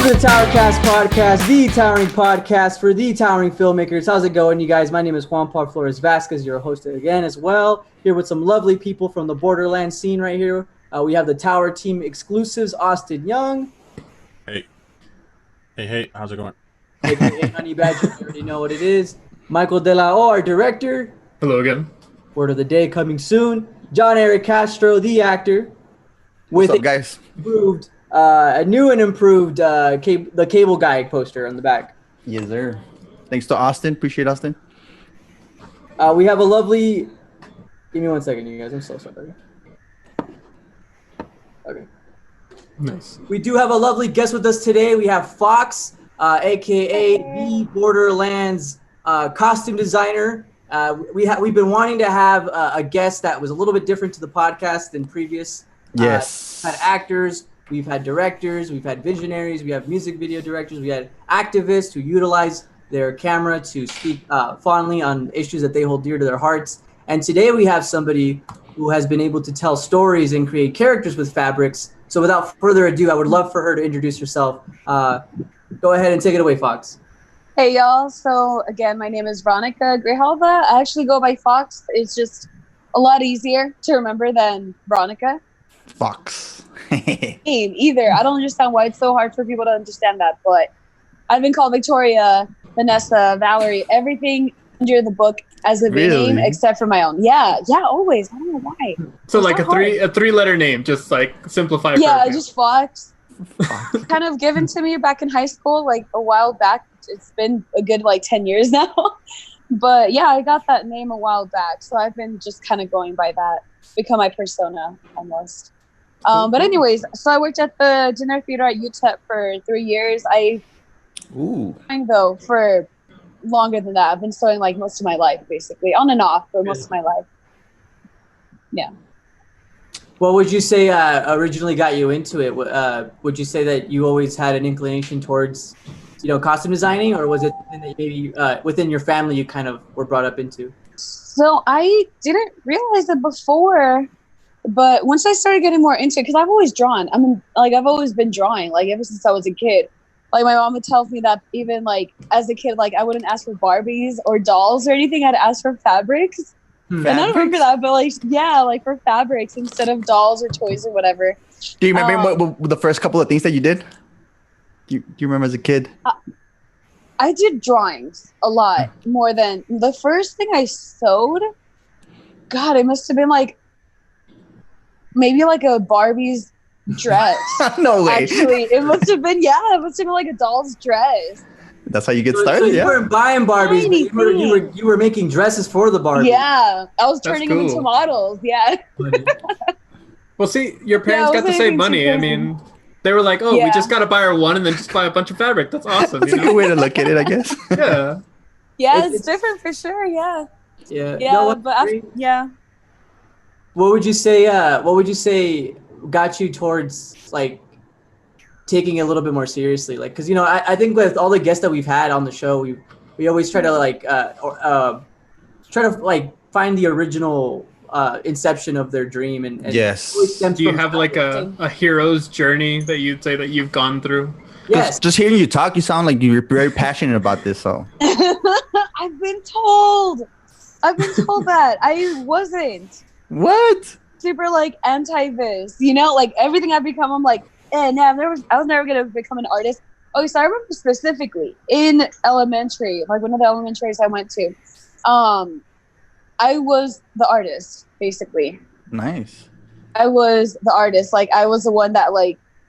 Welcome to the TowerCast Podcast, the towering podcast for the towering filmmakers. How's it going, you guys? My name is Juan Paul Flores Vasquez, your host again as well. Here with some lovely people from the Borderlands scene right here. We have the Tower Team exclusives, Austin Young. Hey, how's it going? Hey, Honey Badger, you already know what it is. Michael De La O, our director. Hello again. Word of the day coming soon. John Eric Castro, the actor. What's up, guys? A new and improved the Cable Guy poster on the back. Yes, sir. Thanks to Austin. Appreciate Austin. We have a lovely... Give me 1 second, you guys. I'm so sorry. Okay. Nice. We do have a lovely guest with us today. We have Fox, a.k.a. the Borderlands costume designer. We've been wanting to have a guest that was a little bit different to the podcast than previous. Yes. We've had actors, we've had directors, we've had visionaries, we have music video directors, we had activists who utilize their camera to speak fondly on issues that they hold dear to their hearts. And today we have somebody who has been able to tell stories and create characters with fabrics. So without further ado, I would love for her to introduce herself. Go ahead and take it away, Fox. Hey, y'all. So, again, my name is Veronica Grijalva. I actually go by Fox. It's just a lot easier to remember than Veronica. Fox. Either. I don't understand why it's so hard for people to understand that, but I've been called Victoria, Vanessa, Valerie, everything under the book as a name except for my own. Yeah, always. I don't know why. So like a three-letter name, just like simplify. Yeah, just Fox. Kind of given to me back in high school, like a while back. It's been a good 10 years now. But yeah, I got that name a while back. So I've been just kind of going by that. Become my persona almost. But anyways, so I worked at the dinner theater at UTEP for 3 years. Though for longer than that. I've been sewing most of my life, basically. On and off for most of my life. Yeah. What would you say originally got you into it? Would you say that you always had an inclination towards, costume designing, or was it something that maybe within your family you kind of were brought up into? So I didn't realize it before, but once I started getting more into it, because I've always drawn. I've always been drawing, ever since I was a kid. My mom would tell me that even as a kid, I wouldn't ask for Barbies or dolls or anything. I'd ask for fabrics. And I don't remember that, but for fabrics instead of dolls or toys or whatever. Do you remember what the first couple of things that you did? Do you remember as a kid? I did drawings a lot more than the first thing I sewed. God, it must have been maybe a Barbie's dress. No way. Actually, it must have been a doll's dress. That's how you get started. So you weren't buying Barbies, but you were making dresses for the Barbies. Yeah, I was turning them into models. Yeah. Well, see, your parents got to save money. I mean, they were like, we just got to buy her one and then just buy a bunch of fabric. That's awesome. That's a good way to look at it, I guess. Yeah. Yeah, it's different for sure. Yeah. Yeah. Yeah. What would you say got you towards taking it a little bit more seriously? Because I think with all the guests that we've had on the show, we always try to find the original inception of their dream and yes. Do you have a hero's journey that you'd say that you've gone through? Yes. Just hearing you talk, you sound like you're very passionate about this. So I've been told that I wasn't. What? Super anti-vis, everything I've become. I'm no, I was never gonna become an artist. Okay, so I remember specifically in elementary, one of the elementaries I went to, I was the artist, basically. Nice. I was the artist. I was the one that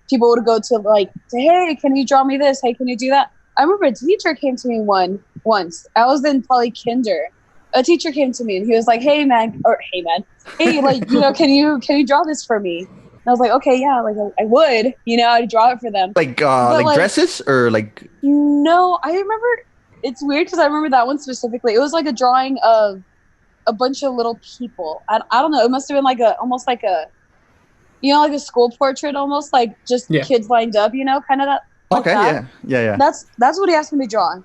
people would go to say, hey, can you draw me this? Hey, can you do that? I remember a teacher came to me once. I was in probably kinder. A teacher came to me and he was like, hey, can you draw this for me? And I was like, okay, yeah, I would, I'd draw it for them. Dresses or No, I remember, it's weird because I remember that one specifically. It was a drawing of a bunch of little people. I don't know, it must have been almost like a school portrait almost, kids lined up, kind of that. Okay, that. Yeah. That's what he asked me to draw.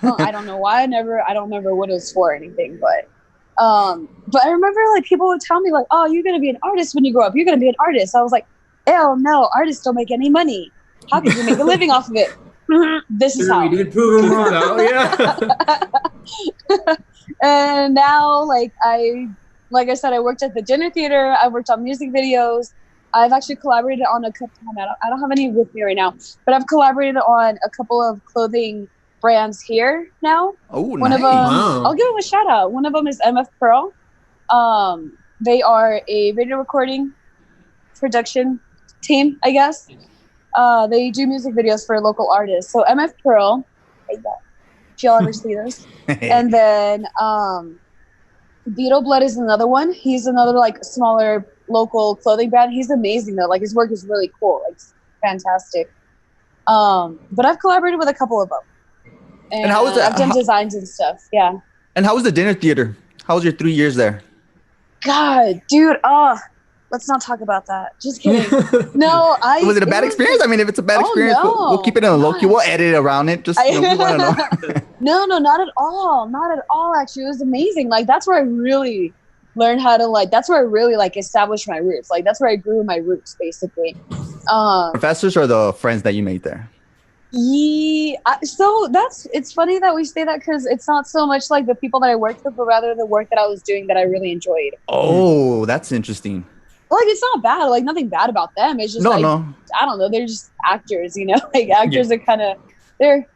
I don't know why. I don't remember what it was for or anything, but I remember people would tell me oh, you're gonna be an artist when you grow up. You're gonna be an artist. I was like, hell no, artists don't make any money. How could you make a living off of it? This is how. We did prove him wrong. Yeah. And now, like I said, I worked at the dinner theater. I worked on music videos. I've actually collaborated on a couple. I don't have any with me right now, but I've collaborated on a couple of clothing brands here now. Oh, One nice. of them, I'll give them a shout out. One of them is MF Pearl. They are a video recording production team, I guess. They do music videos for local artists. So MF Pearl, if y'all ever see this. And then Beetle Blood is another one. He's another like smaller local clothing brand. He's amazing though. Like his work is really cool. Like fantastic. But I've collaborated with a couple of them. And how was that? I've done designs and stuff. Yeah. And how was the dinner theater? How was your 3 years there? God, dude. Let's not talk about that. Just kidding. No, was it a bad experience? I mean, if it's a bad experience, we'll keep it on the low key. We'll edit around it. Just we want to know. No, not at all. Not at all. Actually, it was amazing. Like that's where I really learned how to that's where I really established my roots. Like that's where I grew my roots, basically. Professors or the friends that you made there? Yeah. So it's funny that we say that because it's not so much like the people that I worked with, but rather the work that I was doing that I really enjoyed. Oh, that's interesting. Like it's not bad, like nothing bad about them. It's just I don't know, they're just actors, like actors are kind of they're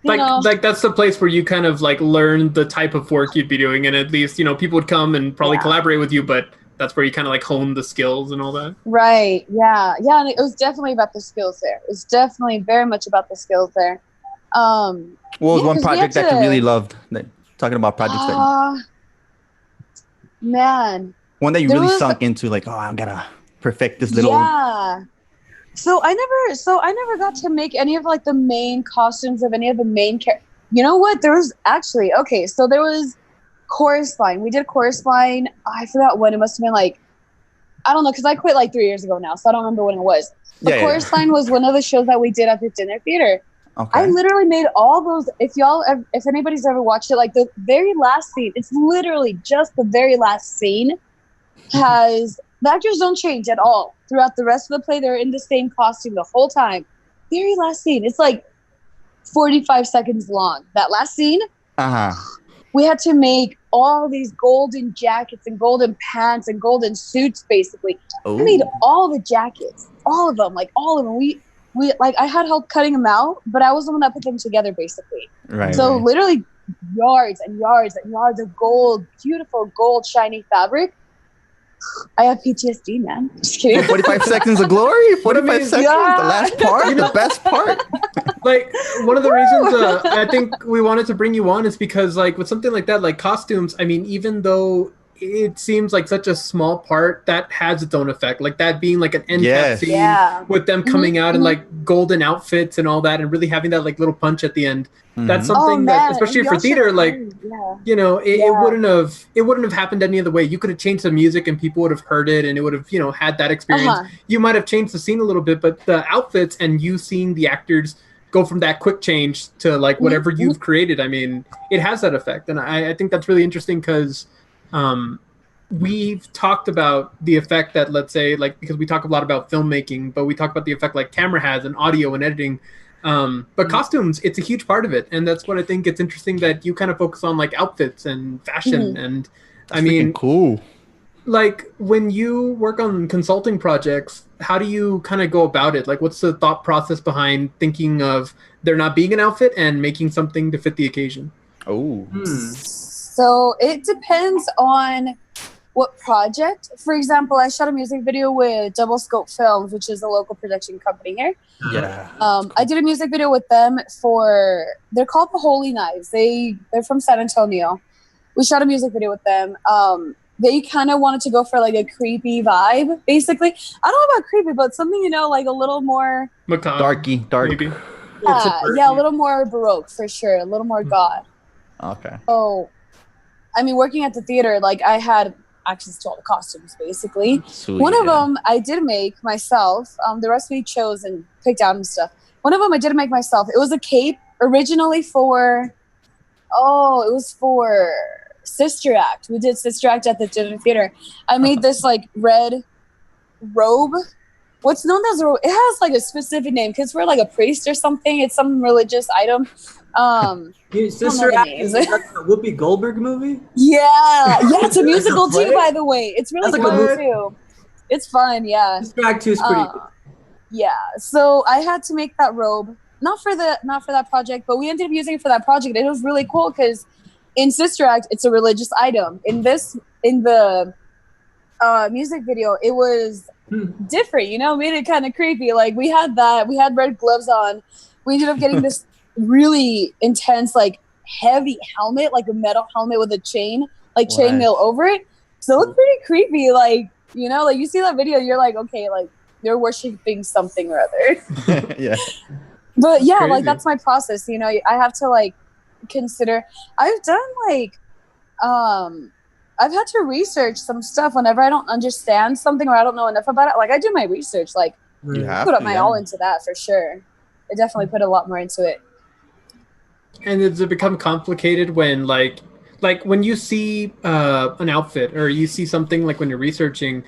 like that's the place where you kind of like learn the type of work you'd be doing, and at least people would come and probably collaborate with you, but that's where you kind of like hone the skills and all that. Right. Yeah. And it was definitely about the skills there. It was definitely very much about the skills there. What was one project that you really loved? Talking about projects man. One that you really sunk into, like, I'm gonna perfect this little. Yeah. So I never got to make any of like the main costumes of any of the main characters. You know what? There was actually so there was Chorus Line. We did Chorus Line. I forgot when. It must have been like I don't know because I quit like 3 years ago now, so I don't remember when it was. But Chorus Line was one of the shows that we did at the dinner theater. Okay. I literally made all those. If anybody's ever watched it, like the very last scene, it's literally just the very last scene. The actors don't change at all throughout the rest of the play. They're in the same costume the whole time. Very last scene, it's like 45 seconds long. That last scene, we had to make all these golden jackets and golden pants and golden suits. Basically, we made all the jackets, all of them. We like I had help cutting them out, but I was the one that put them together, basically. Right. So literally, yards and yards and yards of gold, beautiful gold, shiny fabric. I have PTSD, man. Just kidding. 45 seconds of glory. 45 seconds. The last part. The best part. Like one of the reasons I think we wanted to bring you on is because like with something like that, like costumes. I mean, even though it seems like such a small part, that has its own effect. Like that being like an end cap scene with them coming out in like golden outfits and all that, and really having that like little punch at the end. That's something that, especially for theater, like it wouldn't have happened any other way. You could have changed the music and people would have heard it, and it would have had that experience. You might have changed the scene a little bit, but the outfits and you seeing the actors go from that quick change to like whatever you've created. I mean, it has that effect, and I think that's really interesting because. We've talked about the effect that, let's say, like, because we talk a lot about filmmaking, but we talk about the effect like camera has and audio and editing. But costumes, it's a huge part of it. And that's what I think it's interesting that you kind of focus on like outfits and fashion. And that's cool. Like when you work on consulting projects, how do you kind of go about it? Like, what's the thought process behind thinking of there not being an outfit and making something to fit the occasion? So it depends on what project. For example, I shot a music video with Double Scope Films, which is a local production company here. Yeah. I did a music video with them they're called The Holy Knives. They're from San Antonio. We shot a music video with them. They kind of wanted to go for like a creepy vibe, basically. I don't know about creepy, but something, like a little more dark. Maybe. A little more Baroque for sure. A little more goth. Okay. So, I mean, working at the theater, like I had access to all the costumes, basically. Sweet, one of them I did make myself. The rest we chose and picked out and stuff. One of them I did make myself. It was a cape originally for Sister Act. We did Sister Act at the dinner theater. I made this like red robe what's known as it has like a specific name because we're like a priest or something. It's some religious item. Sister Act is that a Whoopi Goldberg movie? Yeah, it's a musical too, by the way. It's really fun too. It's fun, yeah. Sister Act 2 is pretty good. Yeah, so I had to make that robe, not for that project, but we ended up using it for that project. And it was really cool because in Sister Act, it's a religious item. In the music video, it was different, made it kind of creepy. Like we had red gloves on. We ended up getting this really intense, like heavy helmet, like a metal helmet with a chain, like chainmail over it. So it looked pretty creepy. Like, like you see that video, you're like, okay, like they're worshiping something or other. Yeah. But yeah, like that's my process. I have to like consider. I've done like, I've had to research some stuff whenever I don't understand something or I don't know enough about it. Like I do my research, like put up my all into that for sure. I definitely put a lot more into it. And does it become complicated when like when you see an outfit or you see something like when you're researching,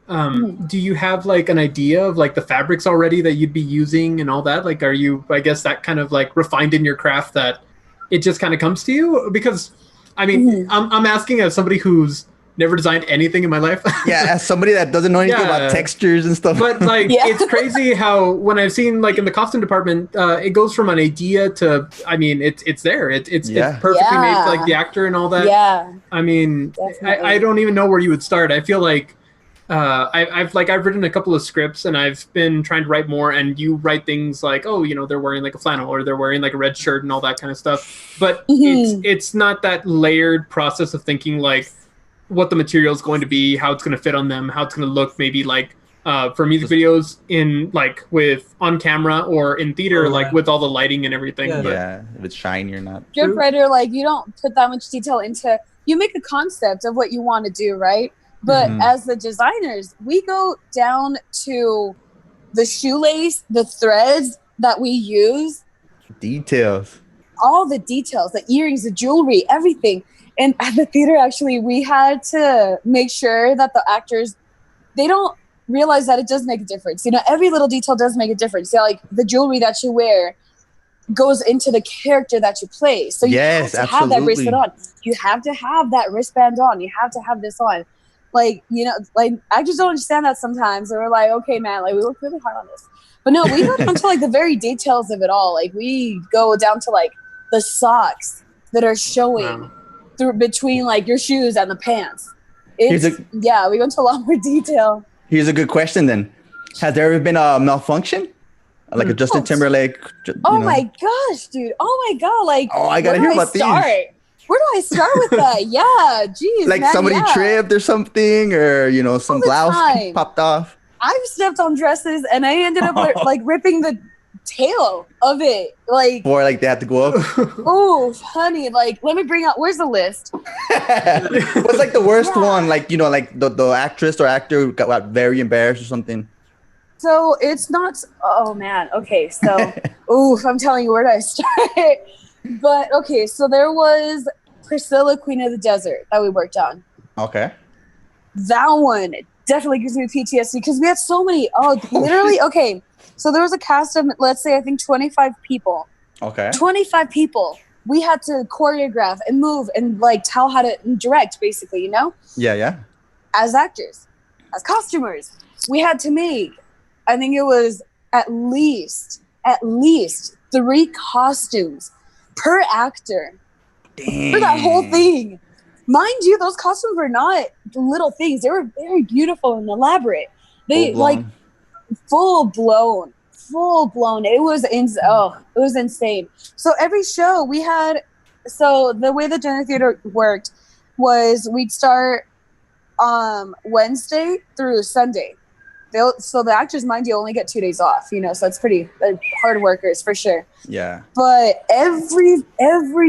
do you have like an idea of like the fabrics already that you'd be using and all that? Like, are you, I guess, that kind of like refined in your craft that it just kind of comes to you? Because I mean, I'm asking as somebody who's never designed anything in my life. Yeah, as somebody that doesn't know anything about textures and stuff. But like, it's crazy how when I've seen like in the costume department, it goes from an idea to, I mean, it's there. It's perfectly made for like the actor and all that. Yeah. I mean, I don't even know where you would start. I feel like I've written a couple of scripts and I've been trying to write more, and you write things like, oh, they're wearing like a flannel or they're wearing like a red shirt and all that kind of stuff. But it's not that layered process of thinking like what the material is going to be, how it's going to fit on them, how it's going to look, maybe like for music videos in like with on camera or in theater, like with all the lighting and everything. Yeah, if it's shiny or not. Script writer, like you don't put that much detail into, you make a concept of what you want to do, right? But as the designers, we go down to the shoelace, the threads that we use. Details. All the details, the earrings, the jewelry, everything. And at the theater, actually, we had to make sure that the actors, they don't realize that it does make a difference. Every little detail does make a difference. Like the jewelry that you wear goes into the character that you play. So you have to have that bracelet on. You have to have that wristband on. You have to have this on. Like, like I just don't understand that sometimes. And we're like, okay, man, like we work really hard on this. But no, we go down to like the very details of it all. Like we go down to like the socks that are showing through between like your shoes and the pants. We go into a lot more detail. Here's a good question then. Has there ever been a malfunction? Like a Justin Timberlake? My gosh, dude. Oh my God. Like, I gotta hear about these. Where do I start with that? Yeah, geez. Like somebody tripped or something, or some blouse popped off. I've stepped on dresses and I ended up like ripping the tail of it, like, or like they had to go up. Oh, honey, like let me bring out. Where's the list? What's like the worst one? Like like the actress or actor got very embarrassed or something. So it's not. Oh man. Okay. So, I'm telling you, where do I start? But okay, so there was Priscilla, Queen of the Desert, that we worked on. Okay. That one definitely gives me PTSD because we had so many. Literally. Okay. So there was a cast of, let's say, I think 25 people. Okay. 25 people. We had to choreograph and move and like tell how to direct, basically, Yeah. As actors, as costumers, we had to make, I think it was at least 3 costumes per actor. Dang. For that whole thing. Mind you, those costumes were not little things. They were very beautiful and elaborate. They like full blown. It was insane. So every show we had, so the way the Jenner Theater worked was we'd start Wednesday through Sunday. So the actors, mind you, only get 2 days off, so it's pretty hard workers for sure. Yeah. But every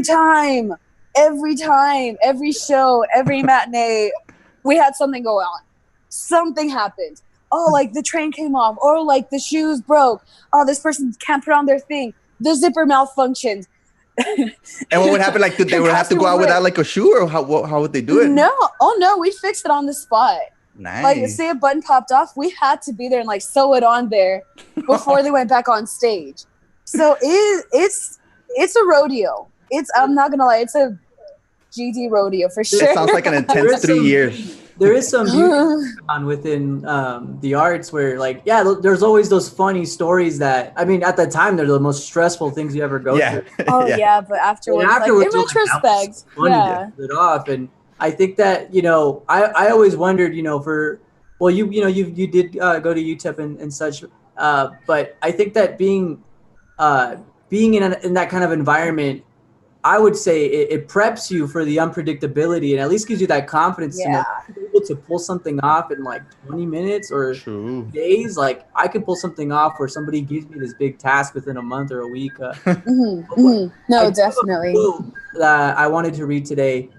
time, every show, every matinee, we had something go on. Something happened. Like the train came off, or like the shoes broke. This person can't put on their thing. The zipper malfunctioned. And what would happen? Like, did they would have to go out without like a shoe, or how would they do it? No. Oh no, we fixed it on the spot. Nice. Like, say a button popped off, we had to be there and like sew it on there before they went back on stage. So it's a rodeo. I'm not gonna lie, it's a GD rodeo for sure. It sounds like an intense 3 years. There is some beauty on within the arts where, like, there's always those funny stories that, I mean, at the time, they're the most stressful things you ever go through. Oh, yeah, but afterwards, like, in retrospect, to get it off. And I think that, I always wondered, you did go to UTEP and such, but I think that being in that kind of environment, I would say it preps you for the unpredictability and at least gives you that confidence to know you're able to pull something off in like 20 minutes or days. Like, I can pull something off where somebody gives me this big task within a month or a week. No, definitely. That I wanted to read today.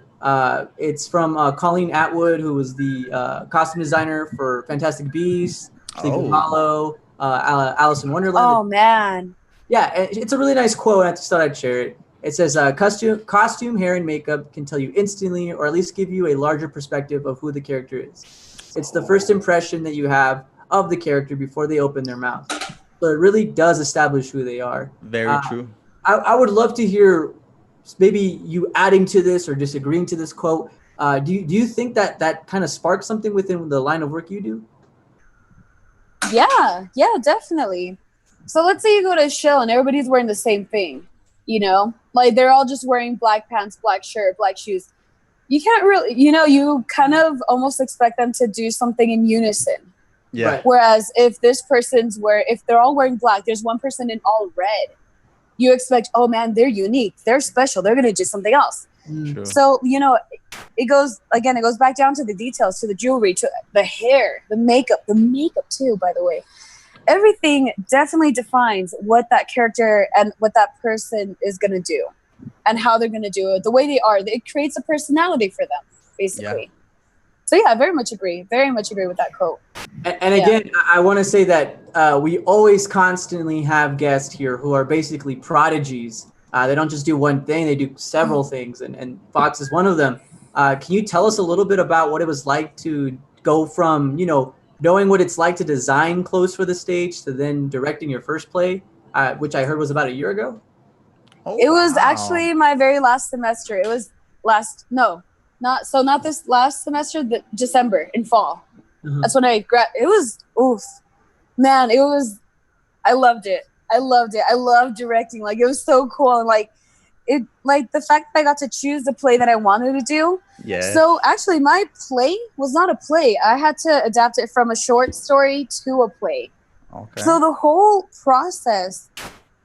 It's from Colleen Atwood, who was the costume designer for Fantastic Beasts, Sleepy Hollow, Alice in Wonderland. Oh, man. Yeah, it's a really nice quote. I just thought I'd share it. It says, costume, hair, and makeup can tell you instantly, or at least give you a larger perspective of who the character is. It's the first impression that you have of the character before they open their mouth. So it really does establish who they are. Very true. I would love to hear maybe you adding to this or disagreeing to this quote. Do you think that kind of sparks something within the line of work you do? Yeah, definitely. So let's say you go to a show and everybody's wearing the same thing. Like, they're all just wearing black pants, black shirt, black shoes. You can't really, you kind of almost expect them to do something in unison. Yeah. Right. Whereas if if they're all wearing black, there's one person in all red, you expect, oh man, they're unique, they're special, they're going to do something else. True. So, it goes back down to the details, to the jewelry, to the hair, the makeup too, by the way. Everything definitely defines what that character and what that person is going to do and how they're going to do it, the way they are. It creates a personality for them, basically. Yeah. So, yeah, I very much agree with that quote. And again, I want to say that we always constantly have guests here who are basically prodigies. They don't just do one thing, they do several things, and Fox is one of them. Can you tell us a little bit about what it was like to go from, knowing what it's like to design clothes for the stage to then directing your first play, which I heard was about a year ago? It was actually my very last semester. It was not this last semester, December in fall. Mm-hmm. That's when I it was, man, I loved it. I loved directing. Like, it was so cool. And like the fact that I got to choose the play that I wanted to do. Yeah. So actually my play was not a play. I had to adapt it from a short story to a play. Okay. So the whole process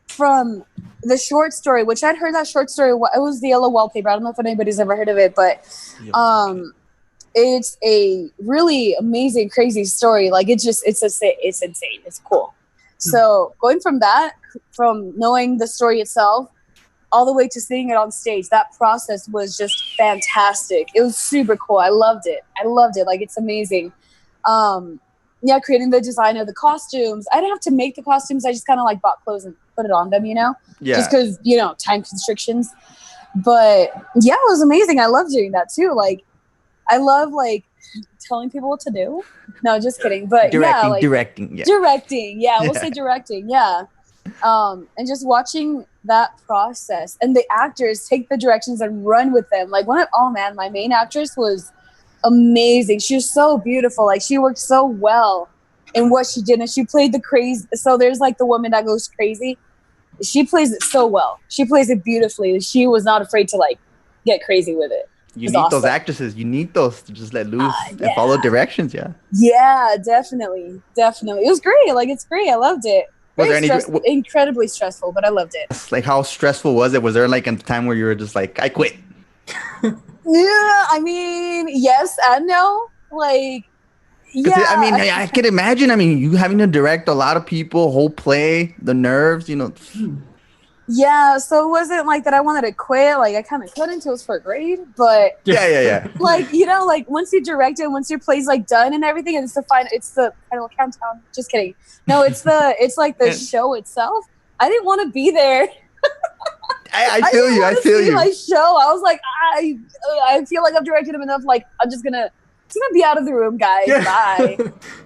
from the short story, which I'd heard that short story, it was The Yellow Wallpaper. I don't know if anybody's ever heard of it, but it's a really amazing, crazy story. Like, it's insane. It's cool. So going from knowing the story itself all the way to seeing it on stage, that process was just fantastic. It was super cool. I loved it. Like, it's amazing. Creating the design of the costumes. I didn't have to make the costumes. I just kind of like bought clothes and put it on them, just because, time constrictions. But yeah, it was amazing. I love doing that too. Like, I love telling people what to do. No, just kidding. But directing. Yeah, we'll say directing. Yeah. And just watching that process and the actors take the directions and run with them. Like, my main actress was amazing. She was so beautiful. Like, she worked so well in what she did, and she played the crazy. So there's like the woman that goes crazy. She plays it so well. She plays it beautifully. She was not afraid to get crazy with it. You need those actresses. You need those to just let loose and follow directions. Yeah. Yeah, definitely. It was great. Like, it's great. I loved it. Incredibly stressful, but I loved it. Like, how stressful was it? Was there a time where you were just like, I quit? Yeah, I mean, yes and no. Like, yeah. I can imagine. You having to direct a lot of people, whole play, the nerves, Yeah, so it wasn't like that I wanted to quit. Like, I kind of couldn't until it was for a grade, but yeah. Like, once you direct it, once your play's done and everything, and it's the final countdown. Just kidding. No, it's like the show itself. I didn't want to be there. I feel you. My show. I was like, I feel like I've directed him enough. Like, I'm just gonna gonna be out of the room, guys. Bye.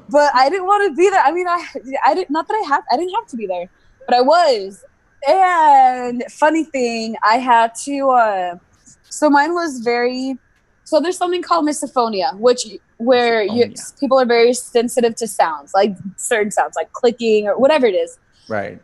But I didn't want to be there. I mean, I didn't. Not that I didn't have to be there, but I was. And funny thing, I had to. So mine was very. So there's something called misophonia, where people are very sensitive to sounds, like certain sounds, like clicking or whatever it is. Right.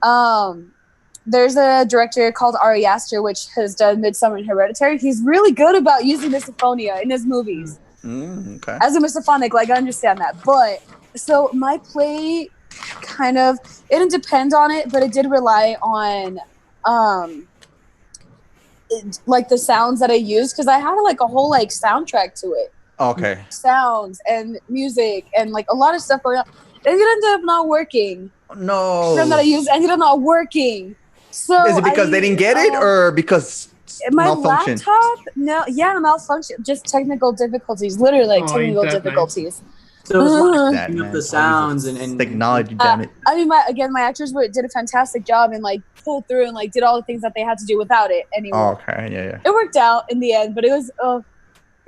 There's a director called Ari Aster, which has done Midsommar and Hereditary. He's really good about using misophonia in his movies. Okay. As a misophonic, like I understand that. But so my play kind of, it didn't depend on it, but it did rely on like the sounds that I used, because I had like a whole like soundtrack to it. Okay. Sounds and music and like a lot of stuff going on. It ended up not working. No. Some that I used ended up not working. So is it because they didn't get it, or because my malfunction? laptop? No, yeah, malfunction. Just technical difficulties. Literally, like technical difficulties. Nice. So it's that, like the sounds and technology. Damn it. I mean, my actors did a fantastic job and like pulled through and like did all the things that they had to do without it anymore. Oh, okay, yeah. It worked out in the end, but it was a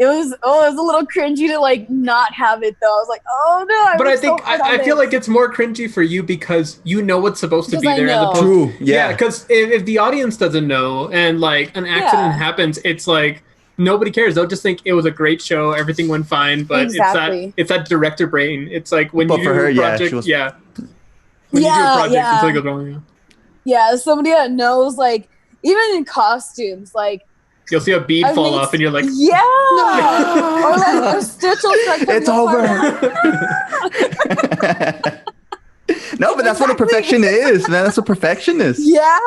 little cringy to like not have it though. I was like, oh no. But I feel like it's more cringy for you because you know what's supposed to be there. As opposed True. Yeah. Because if the audience doesn't know and like an accident happens, it's like nobody cares. They'll just think it was a great show, everything went fine. But it's that director brain. It's like when you do a project, when you do a project, it's like wrong. Yeah, somebody that knows, like even in costumes, like. You'll see a bead fall off, and you're like, yeah, no. Or like a stitch will start coming. It's over. No, but that's what a perfection is, man. That's a perfectionist. Yeah,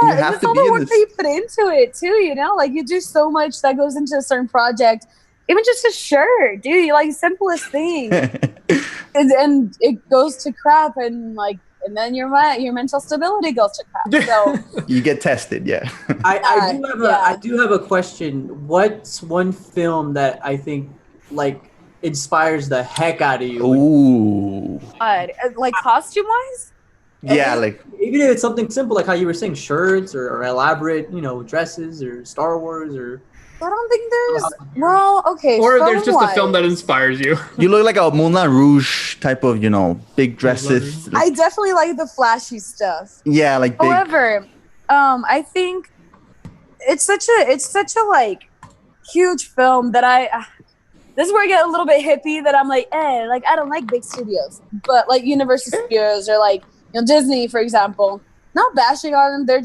you have to all be the work that you put into it too. You know, like you do so much that goes into a certain project. Even just a shirt, dude. Like simplest thing, and it goes to crap, and like. And then your mental stability goes to crap. So you get tested, yeah. I do have a question. What's one film that I think like inspires the heck out of you? Ooh. Like costume wise? Yeah, like even if it's something simple like how you were saying, shirts or elaborate, dresses or Star Wars or. I don't think there's okay. Or there's just a film that inspires you. You look like a Moulin Rouge type of, big dresses. I definitely like the flashy stuff. Yeah, like big. However, I think it's such a like huge film that this is where I get a little bit hippie that I'm like, like I don't like big studios, but like Universal Studios or like Disney, for example. Not bashing on them, they're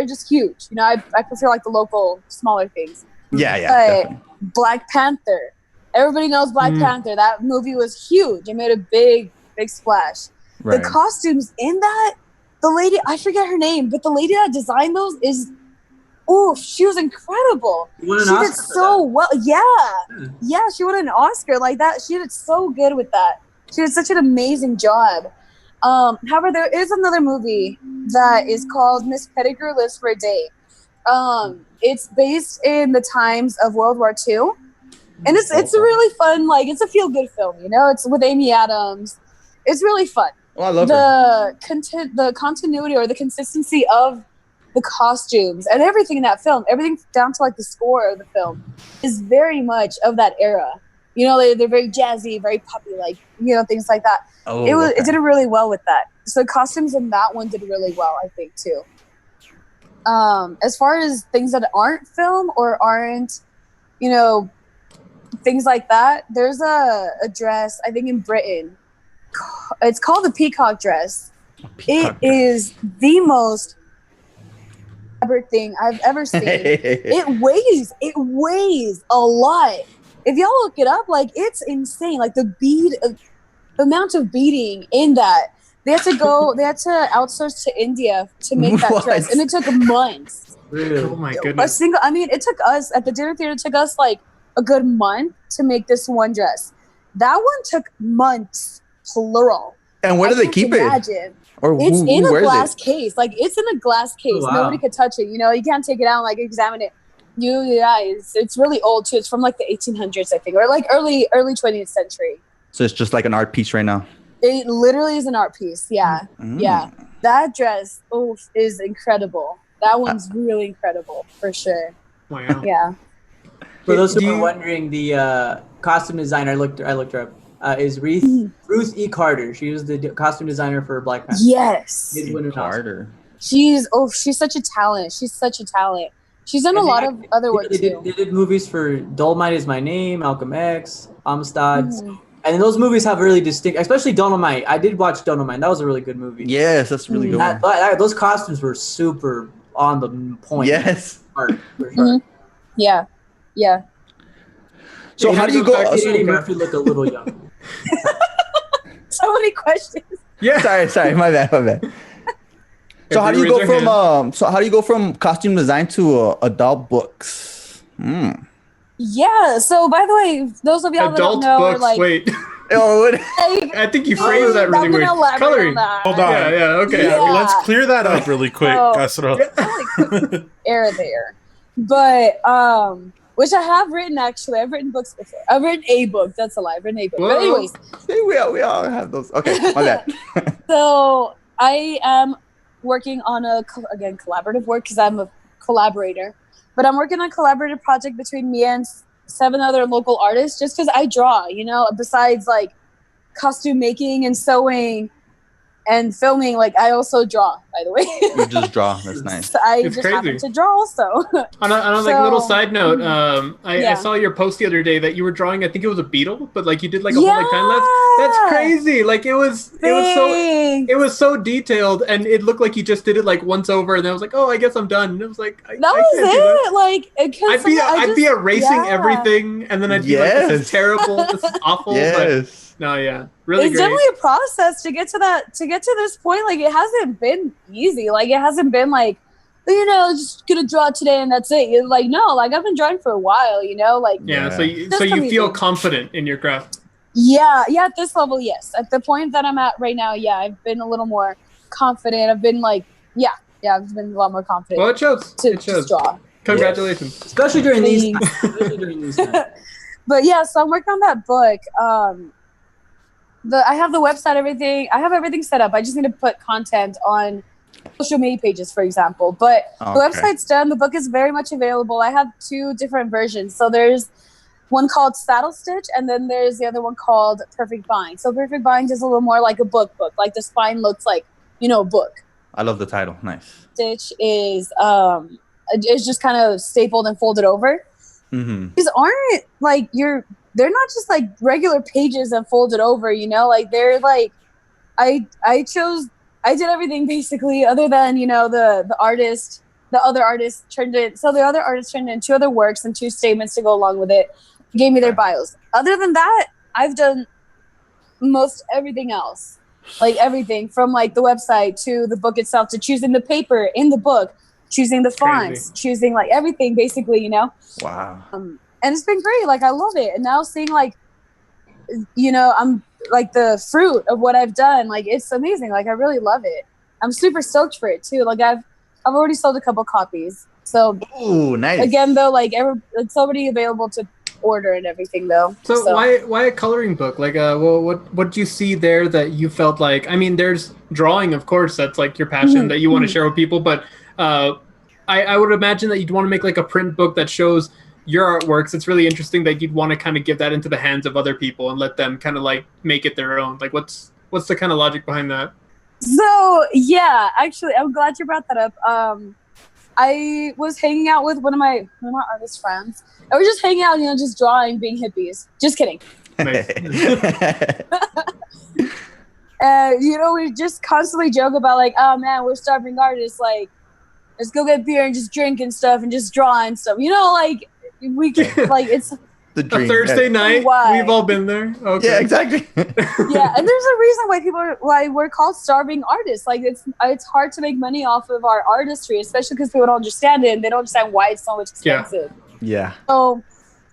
just huge. I prefer like the local smaller things. Yeah, But Black Panther. Everybody knows Black Panther. That movie was huge. It made a big splash. Right. The costumes in that, the lady, I forget her name, but the lady that designed those she was incredible. She did so well. Yeah, she won an Oscar like that. She did so good with that. She did such an amazing job. However, there is another movie that is called Miss Pettigrew Lives for a Day. It's based in the times of World War II, and it's a really fun, like it's a feel good film. It's with Amy Adams. It's really fun. Oh, I love the continuity or the consistency of the costumes and everything in that film, everything down to like the score of the film, is very much of that era. They're very jazzy, very puppy, like things like that. It did really well with that. So costumes in that one did really well, I think too. As far as things that aren't film or aren't, things like that, there's a dress, I think in Britain. It's called the peacock dress. It is the most elaborate thing I've ever seen. It weighs a lot. If y'all look it up, like it's insane. Like the amount of beading in that. They had to outsource to India to make that dress, and it took months. Really? Oh my goodness! It took us at the dinner theater. It took us like a good month to make this one dress. That one took months, plural. And where do they keep it? Or it's in a glass case. Like it's in a glass case. Oh, wow. Nobody could touch it. You can't take it out and like examine it. It's really old too. It's from like the 1800s, I think, or like early 20th century. So it's just like an art piece right now. It literally is an art piece. Yeah. Yeah. That dress is incredible. That one's really incredible for sure. Wow. Yeah. For those who are wondering, the costume designer I looked her up is Ruth E. Carter. She was the costume designer for Black Panther. Yes. Carter. She's such a talent. She's done a lot of other work too. They did movies for Dolomite Is My Name, Malcolm X, Amistad. And those movies have really distinct, especially Dolomite. I did watch Dolomite. That was a really good movie. Yes, that's really good. Those costumes were super on the point. Yes. For sure. Yeah. So how do you go? Murphy looked a little young. So many questions. Yeah. Sorry. My bad. So how do you go from costume design to adult books? Yeah. So by the way, those of y'all adult that don't know, books. like, wait. I think you phrased that really weird. Coloring. Hold on. Yeah. Okay. Yeah. Let's clear that up really quick. Error there, but which I have written actually. I've written books before. I've written a book. That's a lie. I've written a book. Whoa. But anyways, We all have those. Okay, my bad. So I am working on collaborative work because I'm a collaborator. But I'm working on a collaborative project between me and 7 other local artists just because I draw, besides like costume making and sewing and filming, like I also draw, by the way. You just draw. That's nice. It's just happen to draw also. On a little side note, I saw your post the other day that you were drawing, I think it was a beetle, but like you did like a whole like time lapse. That's crazy. Like it was so detailed, and it looked like you just did it like once over, and then I was like, oh, I guess I'm done. And it was like, that was it. Like I'd be erasing everything, and then I'd be like, this is terrible, this is awful. Yes. But no, yeah, really it's great. Definitely a process to get to this point. Like it hasn't been easy. Like it hasn't been like, just gonna draw today and that's it. You're like, no, like I've been drawing for a while, like so you feel confident in your craft. Yeah, at this level, yes. At the point that I'm at right now, I've been a little more confident. I've been like, I've been a lot more confident. Well, it shows. To draw. Congratulations. Especially during these times. But yeah, so I'm working on that book. I have the website, everything. I have everything set up. I just need to put content on social media pages, for example. But the website's done. The book is very much available. I have 2 different versions. So there's one called Saddle Stitch, and then there's the other one called Perfect Bind. So Perfect Bind is a little more like a book. Like the spine looks like, a book. I love the title. Nice. Stitch is just kind of stapled and folded over. These aren't like they're not just like regular pages and folded over, like they're like, I did everything basically other than, the other artist turned in 2 other works and 2 statements to go along with it, gave me their bios. Other than that, I've done most everything else, like everything from like the website to the book itself to choosing the paper in the book, choosing the fonts, choosing like everything basically, Wow. And it's been great. Like I love it. And now seeing like, I'm like the fruit of what I've done. Like it's amazing. Like I really love it. I'm super stoked for it too. Like I've already sold a couple copies. So nice. Again though, like it's already available to order and everything though. So why a coloring book? Like what did you see there that you felt like, I mean, there's drawing, of course, that's like your passion that you want to share with people, but I would imagine that you'd want to make like a print book that shows your artworks. It's really interesting that you'd want to kind of give that into the hands of other people and let them kind of like make it their own. Like what's the kind of logic behind that? So yeah, actually, I'm glad you brought that up. I was hanging out with one of my artist friends. I was just hanging out, just drawing, being hippies. Just kidding. Nice. We just constantly joke about like, oh man, we're starving artists. Like, let's go get beer and just drink and stuff and just draw and stuff. Like we like it's the dream. A Thursday night. We've all been there. Okay. Yeah, exactly. Yeah, and there's a reason why we're called starving artists. Like it's hard to make money off of our artistry, especially because people don't understand it and they don't understand why it's so much expensive. Yeah. So,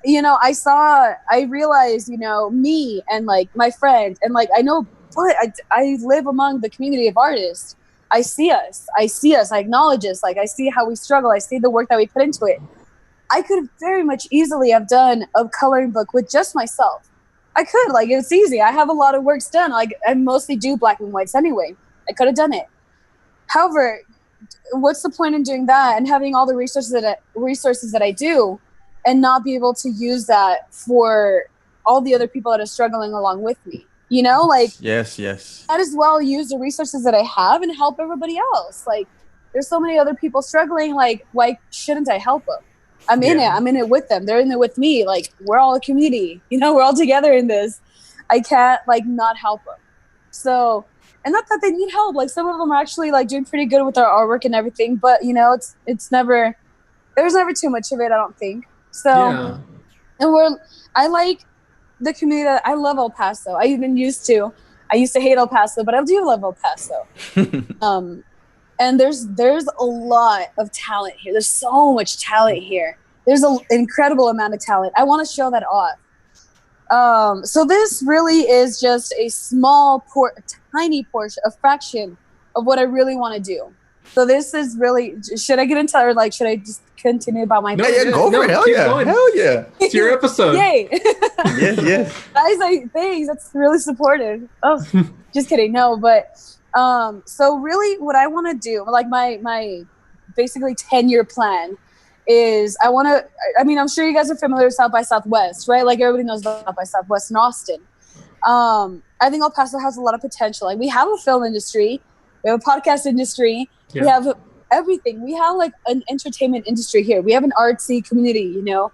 I realized, me and like my friend and like I know, but I live among the community of artists. I see us. I acknowledge us. Like I see how we struggle. I see the work that we put into it. I could very much easily have done a coloring book with just myself. I could, like, it's easy. I have a lot of works done. Like, I mostly do black and whites anyway. I could have done it. However, what's the point in doing that and having all the resources that I do and not be able to use that for all the other people that are struggling along with me. You know, like Yes. might as well use the resources that I have and help everybody else. Like there's so many other people struggling. Like why shouldn't I help them? I'm in it. I'm in it with them. They're in it with me. Like we're all a community. You know, we're all together in this. I can't like not help them. So, and not that they need help. Like some of them are actually like doing pretty good with their artwork and everything. But you know, it's never. There's never too much of it. I don't think so. And I like the community. I love El Paso. I used to hate El Paso, but I do love El Paso. And there's a lot of talent here. There's so much talent here. There's an incredible amount of talent. I want to show that off. So this really is just a tiny portion, a fraction of what I really want to do. So this is really, should I get into it or like, should I just continue about my No, yeah, go for it. Hell yeah. Going. Hell yeah. It's your episode. Yay. Yes. Guys, thanks. That's really supportive. Oh, just kidding. No, but so really what I want to do, like my basically 10-year plan is I'm sure you guys are familiar with South by Southwest, right? Like everybody knows South by Southwest in Austin. I think El Paso has a lot of potential. Like we have a film industry, we have a podcast industry, we have everything. We have like an entertainment industry here. We have an artsy community, you know.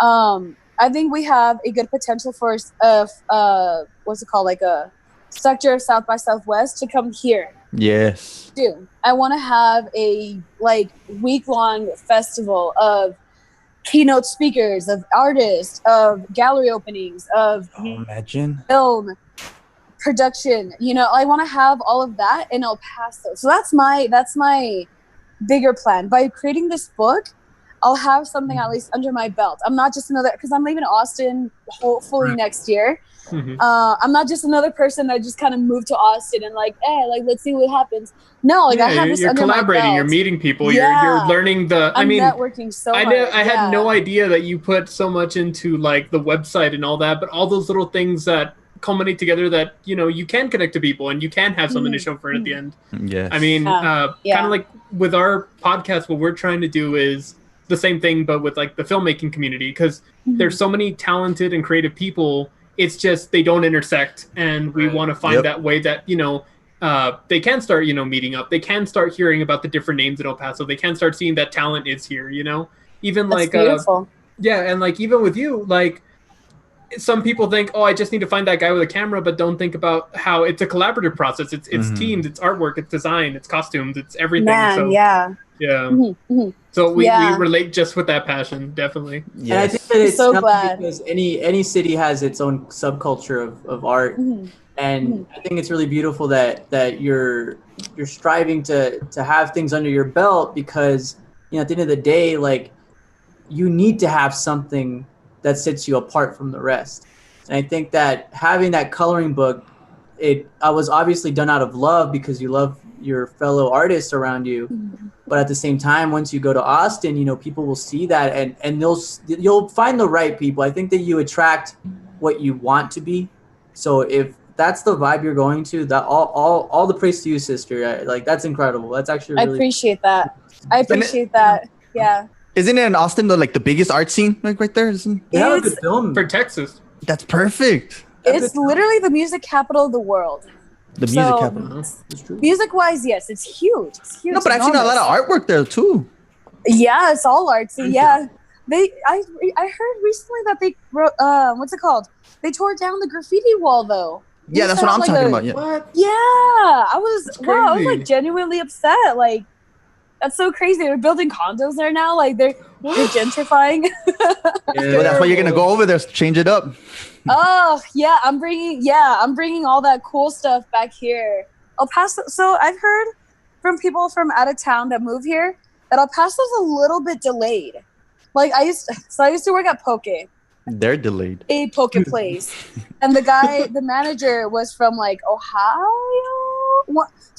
I think we have a good potential for what's it called, like a sector of South by Southwest to come here. Yes. I want to have a like week-long festival of keynote speakers, of artists, of gallery openings, of imagine film production. You know, I want to have all of that in El Paso. So that's my bigger plan. By creating this book, I'll have something at least under my belt. I'm not just another, because I'm leaving Austin hopefully next year. Mm-hmm. I'm not just another person that just kind of moved to Austin and like, like let's see what happens. No, like I have this under my belt. You're collaborating. You're meeting people. You're learning I'm networking so hard. I had no idea that you put so much into like the website and all that, but all those little things that culminate together that you can connect to people and you can have something to show for it at the end. Yes. I mean, kind of like with our podcast, what we're trying to do is the same thing, but with like the filmmaking community, because there's so many talented and creative people. It's just they don't intersect, and we want to find that way that they can start meeting up. They can start hearing about the different names in El Paso. They can start seeing that talent is here. Even that's like beautiful. And like even with you, like some people think, oh, I just need to find that guy with a camera, but don't think about how it's a collaborative process. It's teams, it's artwork, it's design, it's costumes, it's everything. So we relate just with that passion, definitely. Yes. And I think that it's so glad because any city has its own subculture of art, and I think it's really beautiful that you're striving to have things under your belt, because at the end of the day, like you need to have something that sets you apart from the rest. And I think that having that coloring book, I was obviously done out of love because you love your fellow artists around you. But at the same time, once you go to Austin, people will see that and you'll find the right people. I think that you attract what you want to be. So if that's the vibe you're going to, that all the praise to you, sister. Like that's incredible. That's actually really, I appreciate that. Yeah. Isn't it in Austin though, like the biggest art scene, like right there? They have a good film for Texas. That's perfect. It's literally the music capital of the world. The music capital. It's true. Music-wise, yes, it's huge. It's huge. No, but I've seen a lot of artwork there too. Yeah, it's all artsy. Yeah, I heard recently that they wrote, what's it called? They tore down the graffiti wall though. Yeah, that's what I'm talking about. Yeah. What? Yeah, I was like genuinely upset. Like that's so crazy. They're building condos there now. Like they're gentrifying. Well, that's why you're gonna go over there, change it up. Oh yeah, I'm bringing all that cool stuff back here. El Paso. So I've heard from people from out of town that move here that El Paso's a little bit delayed. Like I used to work at Poke. They're delayed. A Poke place, and the manager was from like Ohio.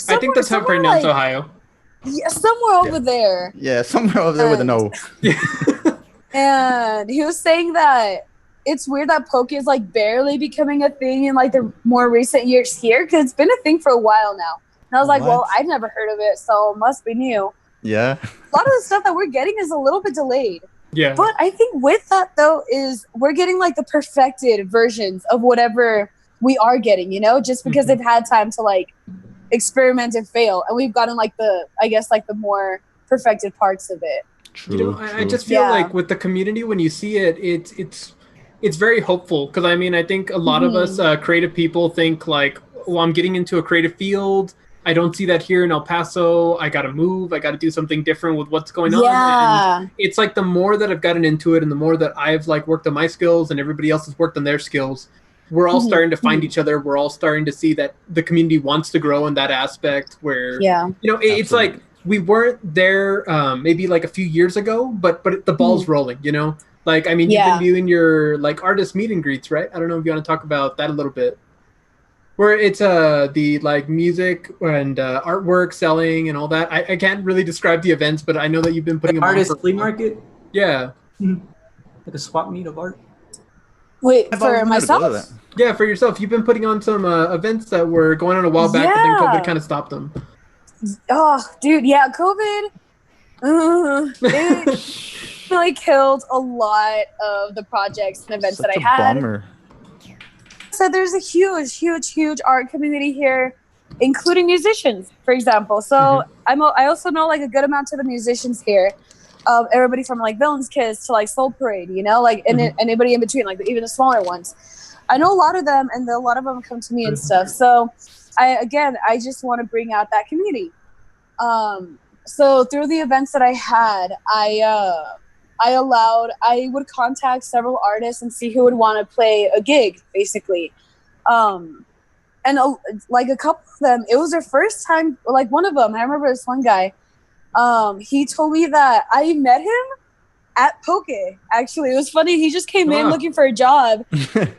I think that's how you pronounce Ohio. Yeah, somewhere over there. Yeah, somewhere over there with an O. And he was saying that it's weird that Poke is like barely becoming a thing in like the more recent years here, because it's been a thing for a while now. And I was like, well, I've never heard of it, so it must be new. Yeah. A lot of the stuff that we're getting is a little bit delayed. Yeah. But I think with that though is we're getting like the perfected versions of whatever we are getting, you know, just because they've had time to like experiment and fail, and we've gotten like the more perfected parts of it. True, I just feel like with the community, when you see it, it's very hopeful, because I mean, I think a lot of us creative people think like, oh, I'm getting into a creative field. I don't see that here in El Paso. I got to move. I got to do something different with what's going on. And it's like the more that I've gotten into it and the more that I've like worked on my skills and everybody else has worked on their skills, we're all starting to find each other. We're all starting to see that the community wants to grow in that aspect where, you know, it's like we weren't there maybe like a few years ago, but the ball's rolling, you know? Like, I mean, you've been doing your like artist meet and greets, right? I don't know if you want to talk about that a little bit. Where it's the like music and artwork selling and all that. I can't really describe the events, but I know that you've been putting them artist on flea market. Yeah, like a swap meet of art. Wait, for myself? Yeah, for yourself. You've been putting on some events that were going on a while back, but then COVID kind of stopped them. Oh, dude, yeah, COVID. It really killed a lot of the projects and events that I had. Bummer. So there's a huge art community here, including musicians, for example. So I also know like a good amount of the musicians here. Everybody from like Villain's Kiss to like Soul Parade, you know, like and anybody in between, like even the smaller ones. I know a lot of them, and a lot of them come to me and stuff. So I just want to bring out that community. So through the events that I had, I would contact several artists and see who would want to play a gig, basically. And like a couple of them, it was their first time. Like one of them, I remember this one guy. He told me that I met him at Poke. Actually, it was funny. He just came in looking for a job.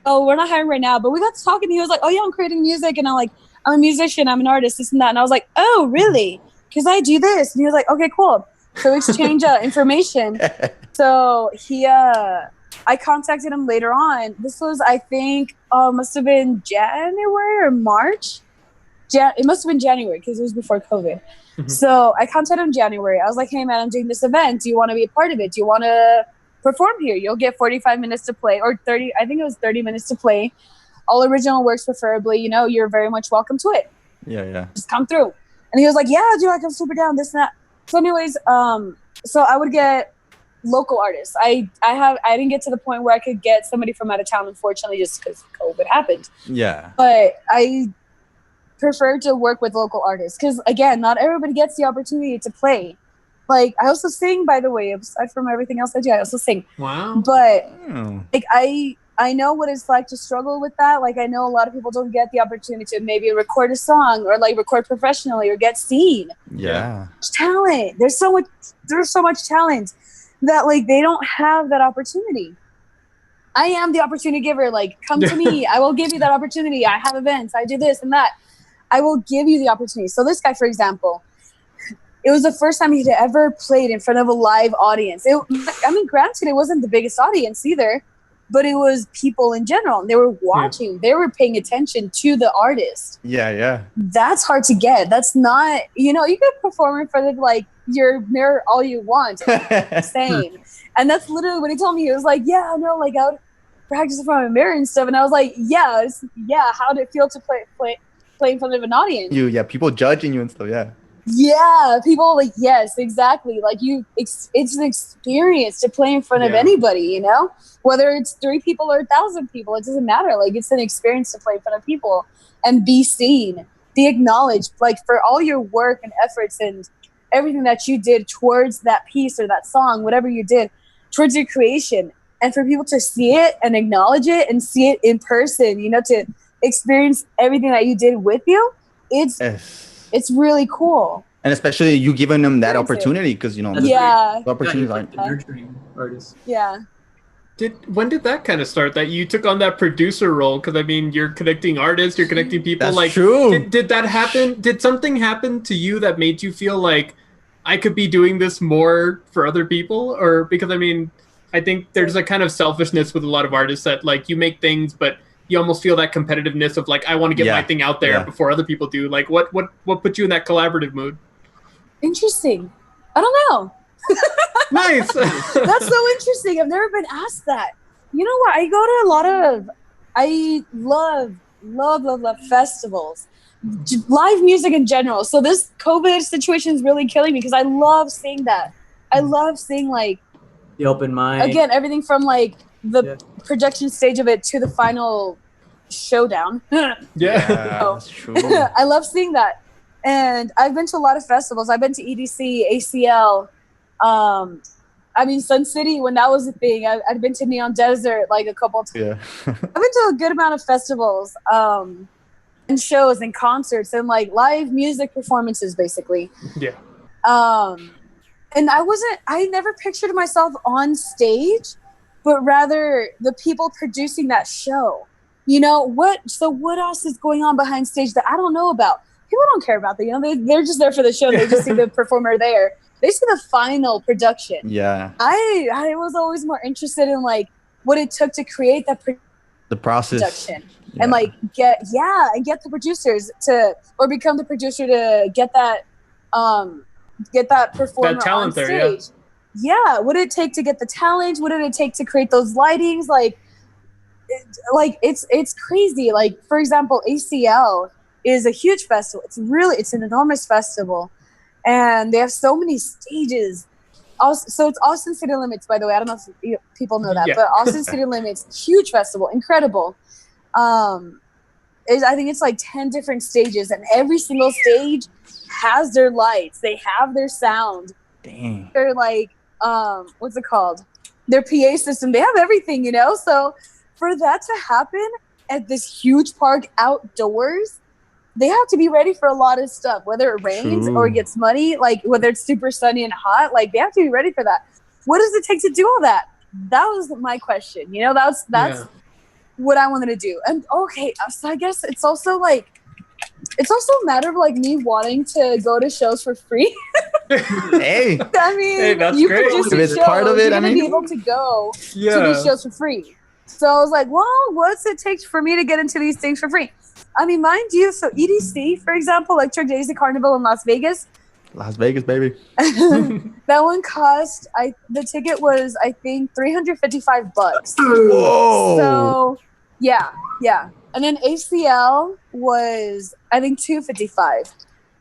Oh, we're not hiring right now, but we got to talking. He was like, "Oh yeah, I'm creating music," and I'm a musician, I'm an artist, this and that. And I was like, "Oh, really? Because I do this." And he was like, "Okay, cool." So we exchange information. So I contacted him later on. This was, I think, must have been January or March. It must have been January because it was before COVID. So I contacted him in January. I was like, "Hey man, I'm doing this event. Do you want to be a part of it? Do you want to perform here? You'll get 45 minutes to play, or 30. I think it was 30 minutes to play. All original works, preferably. You know, you're very much welcome to it. Yeah. Just come through." And he was like, "Yeah, dude, I'm super down. This and that." So, anyways, so I would get local artists. I didn't get to the point where I could get somebody from out of town, unfortunately, just because COVID happened. Yeah. But I prefer to work with local artists because, again, not everybody gets the opportunity to play. Like, I also sing, by the way, aside from everything else I do, I also sing. Wow. But like I know what it's like to struggle with that. Like, I know a lot of people don't get the opportunity to maybe record a song or like record professionally or get seen. Yeah. Talent. There's so much talent that like they don't have that opportunity. I am the opportunity giver. Like, come to me. I will give you that opportunity. I have events. I do this and that. I will give you the opportunity. So this guy, for example, it was the first time he'd ever played in front of a live audience. Granted, it wasn't the biggest audience either, but it was people in general. They were watching. They were paying attention to the artist. Yeah. That's hard to get. That's not, you can perform in front of like your mirror all you want. Same. And that's literally what he told me. He was like, "Yeah, no, like I would practice in front of a mirror and stuff." And I was like, yeah, how did it feel to play in front of an audience? People judging you and stuff, Yeah, people like, yes, exactly. Like it's an experience to play in front of anybody, whether it's 3 people or 1,000 people, it doesn't matter. Like, it's an experience to play in front of people and be seen, be acknowledged, like for all your work and efforts and everything that you did towards that piece or that song, whatever you did towards your creation, and for people to see it and acknowledge it and see it in person, to experience everything that you did with you. It's really cool. And especially you giving them that opportunity because, the opportunities aren't nurturing artists. Yeah. When did that kind of start, that you took on that producer role? Because, I mean, you're connecting artists, you're connecting people. That's like, true. Did that happen? Did something happen to you that made you feel like I could be doing this more for other people? Or because, I mean, I think there's a kind of selfishness with a lot of artists that, like, you make things, but you almost feel that competitiveness of like, I want to get my thing out there before other people do. Like, what put you in that collaborative mood? Interesting. I don't know. Nice. That's so interesting. I've never been asked that. You know what? I go to a lot of, I love festivals, live music in general. So this COVID situation is really killing me because I love seeing that. I love seeing like The open mic. again everything from like the projection stage of it to the final showdown. Yeah. That's true. I love seeing that. And I've been to a lot of festivals. I've been to EDC, ACL. I mean, Sun City, when that was a thing. I've been to Neon Desert like a couple of times. Yeah. I've been to a good amount of festivals and shows and concerts and like live music performances, basically. Yeah. And I never pictured myself on stage, but rather the people producing that show. You know, what else is going on behind stage that I don't know about? People don't care about that. You know, they're just there for the show. They just see the performer there. They see the final production. Yeah. I was always more interested in like what it took to create that The process. production and like get the producers to, or become the producer to get that performer That talent on stage. there, Yeah. What did it take to get the talent? What did it take to create those lightings? It's crazy. Like, for example, ACL is a huge festival. It's an enormous festival, and they have so many stages. Also, so it's Austin City Limits, by the way. I don't know if people know that, but Austin City Limits, huge festival, incredible. I think it's like 10 different stages, and every single stage has their lights. They have their sound. Dang. They're like, what's it called? Their PA system. They have everything, you know? So for that to happen at this huge park outdoors, they have to be ready for a lot of stuff, whether it rains or it gets muddy, like whether it's super sunny and hot, like they have to be ready for that. What does it take to do all that? That was my question. You know, that's what I wanted to do. And okay, so I guess it's also a matter of like me wanting to go to shows for free. Hey. I mean, that's you great. produce If it's shows, part of it, you're I gonna mean- be able to go to Yeah. these shows for free. So I was like, well, what's it take for me to get into these things for free? I mean, mind you, so EDC, for example, Electric Daisy Carnival in Las Vegas, Las Vegas, baby. that one cost, the ticket was, I think, $355. Whoa. So, yeah. And then ACL was, I think, $255.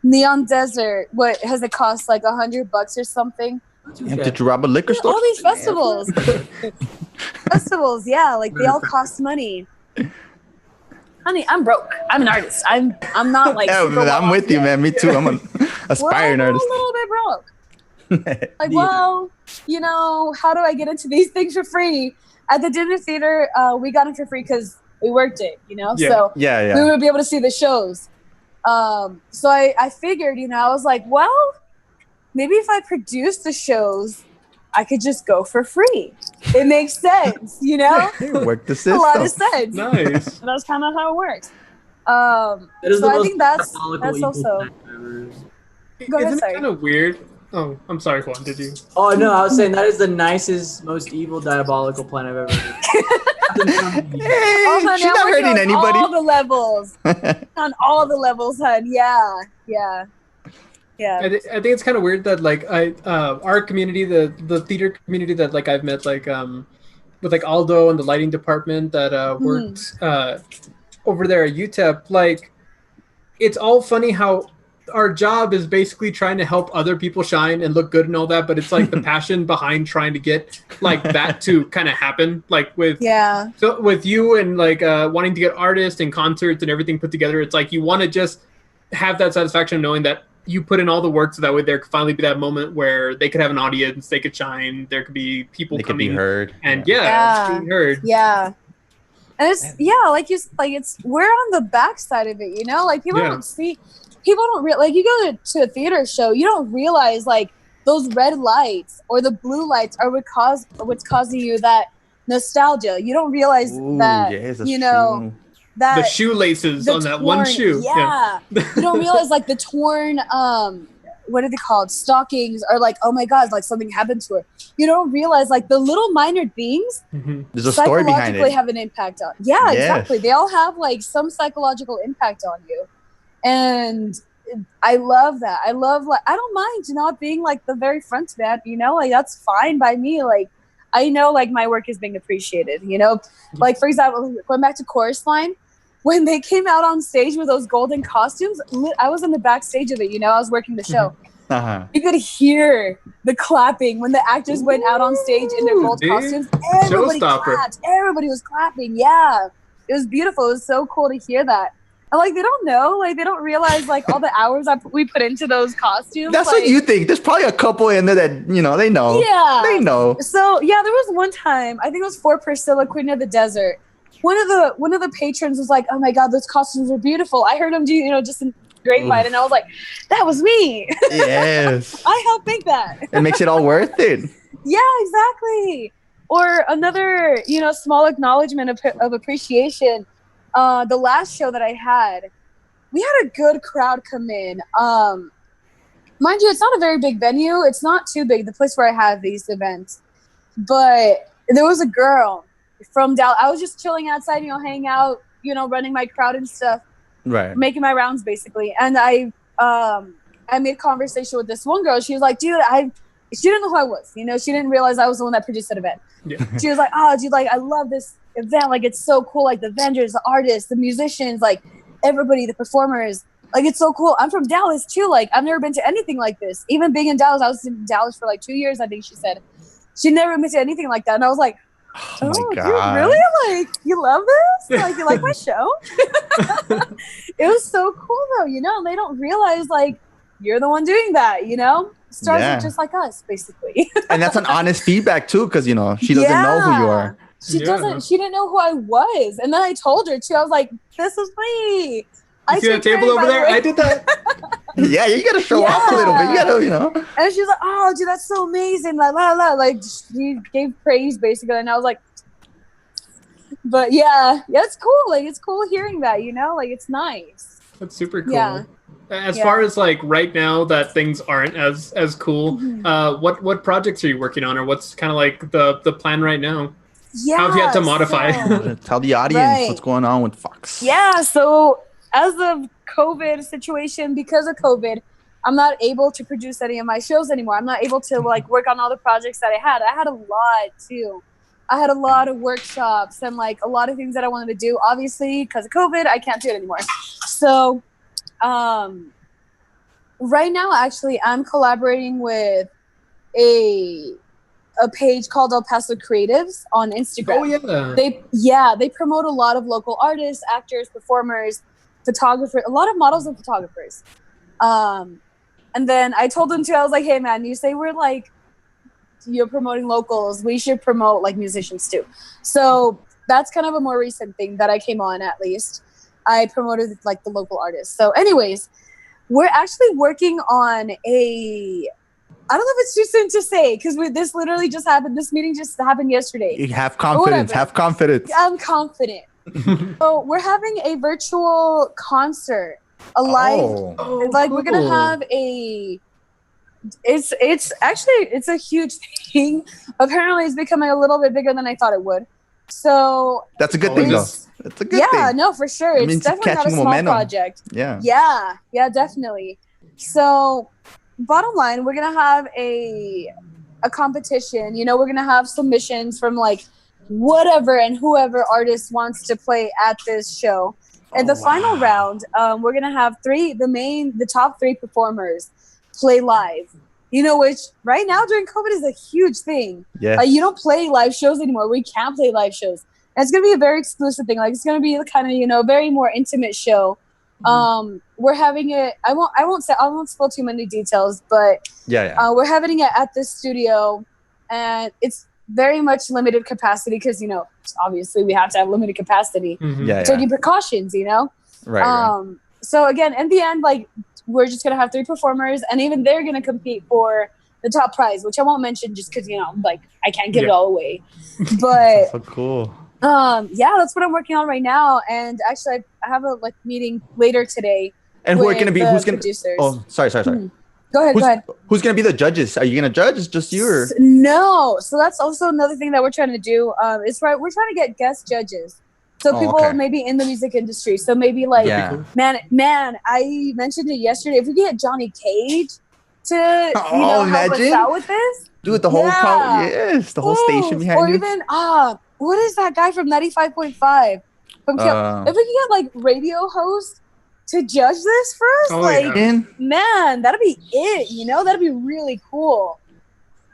Neon Desert, what has it cost, like $100 or something? Damn, did you rob a liquor store? All these festivals. Festivals, yeah, like they all cost money. Honey, I'm broke. I'm an artist. I'm not like. Yeah, super I'm with you, man. Me too. I'm an aspiring I'm artist. a little bit broke. Like, well, you know, how do I get into these things for free? At the dinner theater, we got it for free because we worked it, you know? Yeah. So Yeah. we would be able to see the shows. So I figured, you know, I was like, well, maybe if I produce the shows, I could just go for free. It makes sense, you know? Work the A system. lot of sense. Nice. And that's kind of how it works. That is So the I most think that's diabolical evil also. plan ever. Go ahead, Isn't sorry. it kind of weird? Oh, I'm sorry, Juan. Did you? Oh no, I was saying that is the nicest, most evil, diabolical plan I've ever heard. Hey, Oh, honey, she's I'm not working hurting on anybody. all the levels. On all the levels, hun. Yeah. I think it's kind of weird that like our community, the theater community that like I've met like with like Aldo and the lighting department that worked over there at UTEP. Like, it's all funny how our job is basically trying to help other people shine and look good and all that, but it's like the passion behind trying to get like that to kind of happen, like with so with you and like wanting to get artists and concerts and everything put together. It's like you want to just have that satisfaction of knowing that you put in all the work so that way there could finally be that moment where they could have an audience, they could shine, there could be people They could coming be heard. and Yeah. being heard. Yeah. And it's it's we're on the backside of it, you know? Like people don't realize, like you go to a theater show, you don't realize like those red lights or the blue lights are what's causing you that nostalgia. You don't realize that yes, that's you know true. that The shoelaces on that one shoe. Yeah. You don't realize like the torn what are they called? Stockings are like, oh my God, like something happened to her. You don't realize like the little minor things There's a story behind psychologically it. have an impact on. Yeah, Yes. exactly. They all have like some psychological impact on you. And I love that. I love, like, I don't mind not being like the very front man, you know, like that's fine by me. Like, I know like my work is being appreciated, you know, like for example, going back to Chorus Line, when they came out on stage with those golden costumes, I was in the backstage of it, you know, I was working the show. You could hear the clapping when the actors went out on stage in their gold costumes. Everybody clapped. Everybody was clapping. Yeah, it was beautiful. It was so cool to hear that. And like, they don't know, like they don't realize like all the hours we put into those costumes. That's like, what you think. There's probably a couple in there that, you know, they know. Yeah, they know. So yeah, there was one time, I think it was for Priscilla, Queen of the Desert. One of the patrons was like, "Oh my God, those costumes are beautiful." I heard them do, you know, just in grapevine, and I was like, "That was me." Yes. I helped make that. It makes it all worth it. Yeah, exactly. Or another, you know, small acknowledgement of appreciation. The last show that I had, we had a good crowd come in. Mind you, it's not a very big venue. It's not too big, the place where I have these events. But there was a girl from Dallas. I was just chilling outside, you know, hanging out, you know, running my crowd and stuff. Right. Making my rounds, basically. And I made conversation with this one girl. She was like, dude, she didn't know who I was. You know, she didn't realize I was the one that produced that event. Yeah. She was like, oh, dude, like, I love this event. Like, it's so cool. Like, the vendors, the artists, the musicians, like, everybody, the performers. Like, it's so cool. I'm from Dallas, too. Like, I've never been to anything like this. Even being in Dallas, I was in Dallas for, like, 2 years, I think she said. She'd never been to anything like that. And I was like, oh my God. You really? Like, you love this? Like, you like my show? It was so cool, though, you know? They don't realize, like, you're the one doing that, you know? Stars are just like us, basically. And that's an honest feedback, too, because, you know, she doesn't know who you are. She didn't know who I was. And then I told her, too. I was like, this is me. You see that table over there? I did that. Yeah, you got to show off a little bit. You got to, you know. And she was like, oh, dude, that's so amazing. La, la, la. Like, she gave praise, basically. And I was like, but yeah, it's cool. Like, it's cool hearing that, you know? Like, it's nice. That's super cool. Yeah. As far as, like, right now that things aren't as cool, what projects are you working on? Or what's kind of, like, the plan right now? Yeah. How have you had to modify? Tell the audience what's going on with Fox. Yeah, so as of COVID situation, because of COVID, I'm not able to produce any of my shows anymore. I'm not able to like work on all the projects that I had. I had a lot too. I had a lot of workshops and like a lot of things that I wanted to do. Obviously, because of COVID, I can't do it anymore. So right now, actually, I'm collaborating with a page called El Paso Creatives on Instagram. Oh, yeah. They promote a lot of local artists, actors, performers, photographers, a lot of models and photographers. And then I told them too, I was like, hey man, you say we're like, you're promoting locals, we should promote like musicians too. So that's kind of a more recent thing that I came on, at least. I promoted like the local artists. So anyways, we're actually working on I don't know if it's too soon to say, because this literally just happened. This meeting just happened yesterday. You have confidence. Have confidence. I'm confident. So we're having a virtual concert, a live. Like cool. We're gonna have it's a huge thing. Apparently, it's becoming a little bit bigger than I thought it would. So that's a good thing, though. It's a good thing. Yeah, no, for sure. It's definitely not a small project. Yeah, definitely. So, bottom line, we're gonna have a competition. You know, we're gonna have submissions from like whatever and whoever artist wants to play at this show. And the final round, we're gonna have the top 3 performers play live. You know, which right now during COVID is a huge thing. Yeah, you don't play live shows anymore. We can't play live shows. And it's gonna be a very exclusive thing. Like it's gonna be kind of, you know, very more intimate show. We're having it. I won't spill too many details, but we're having it at this studio, and it's very much limited capacity because, you know, obviously we have to have limited capacity. Taking precautions, you know. Right. So again, in the end, like we're just gonna have 3 performers, and even they're gonna compete for the top prize, which I won't mention just because, you know, like I can't give it all away. But so cool. That's what I'm working on right now. And actually, I have a meeting later today. And who are going to be? Who's going to? Producers. Oh, sorry. Go ahead. Who's going to be the judges? Are you going to judge? It's just you, or? No. So that's also another thing that we're trying to do. We're trying to get guest judges. So Oh, people okay. maybe in the music industry. So maybe like, Yeah. man, I mentioned it yesterday. If we get Johnny Cage to, Oh, help us imagine. out with this. Dude, the whole Yeah. yes, the whole station behind Or you. even what is that guy from 95.5 from Kill? If we can get like radio host to judge this for us, Oh, like yeah. And man, that'd be it. That'd be really cool.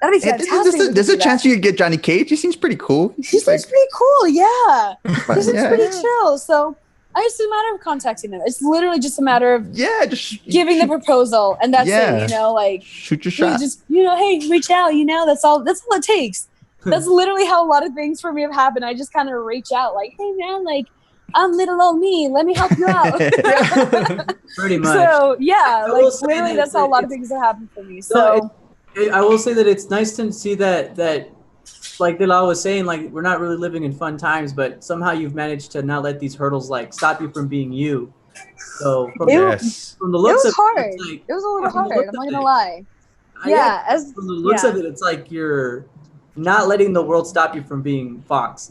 That'd be fantastic. there's a chance you could get Johnny Cage. He seems pretty cool. He seems pretty cool. Yeah, he seems yeah. pretty chill. So it's a matter of contacting them. It's literally just a matter of just giving the proposal, and that's Yeah. it. Like shoot your you shot. just hey, reach out. That's all it takes. That's literally how a lot of things for me have happened. I just kind of reach out, like, hey man, like I'm little old me. Let me help you out. Pretty much. So yeah, I will like say literally, that that's how a lot of things have happened for me. No, So I will say that it's nice to see that like Bilal was saying, like we're not really living in fun times, but somehow you've managed to not let these hurdles like stop you from being you. So from, Yes. from the it looks was of hard. it, it's like, It was a little from the hard. looks I'm not of gonna it, lie. from the looks of it, it's like you're not letting the world stop you from being Fox,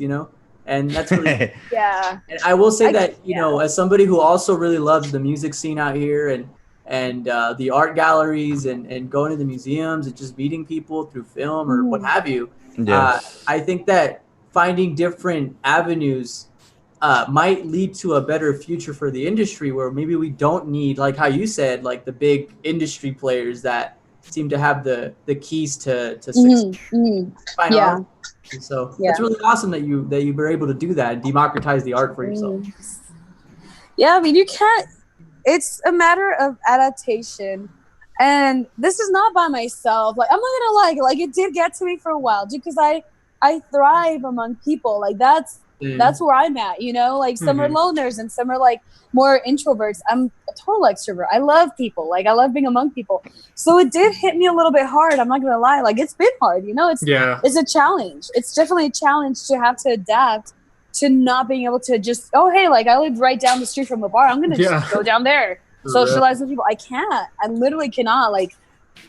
and that's really. Yeah. And I will say that as somebody who also really loves the music scene out here and the art galleries and going to the museums and just meeting people through film or what have you, Yes. I think that finding different avenues might lead to a better future for the industry, where maybe we don't need, like how you said, like the big industry players that seem to have the keys to succeed. Find Yeah. art. And so it's really awesome that you were able to do that and democratize the art for yourself. Yeah, I mean, you can't. It's a matter of adaptation, and this is not by myself. Like, I'm not gonna like it did get to me for a while, just because I thrive among people. Like that's where I'm at. Like some are loners and some are like more introverts. I'm a total extrovert. I love people. Like I love being among people. So it did hit me a little bit hard. I'm not gonna lie. Like it's been hard. It's a challenge. It's definitely a challenge to have to adapt to not being able to just like I live right down the street from a bar. I'm gonna just go down there, socialize with people. I can't. I literally cannot. Like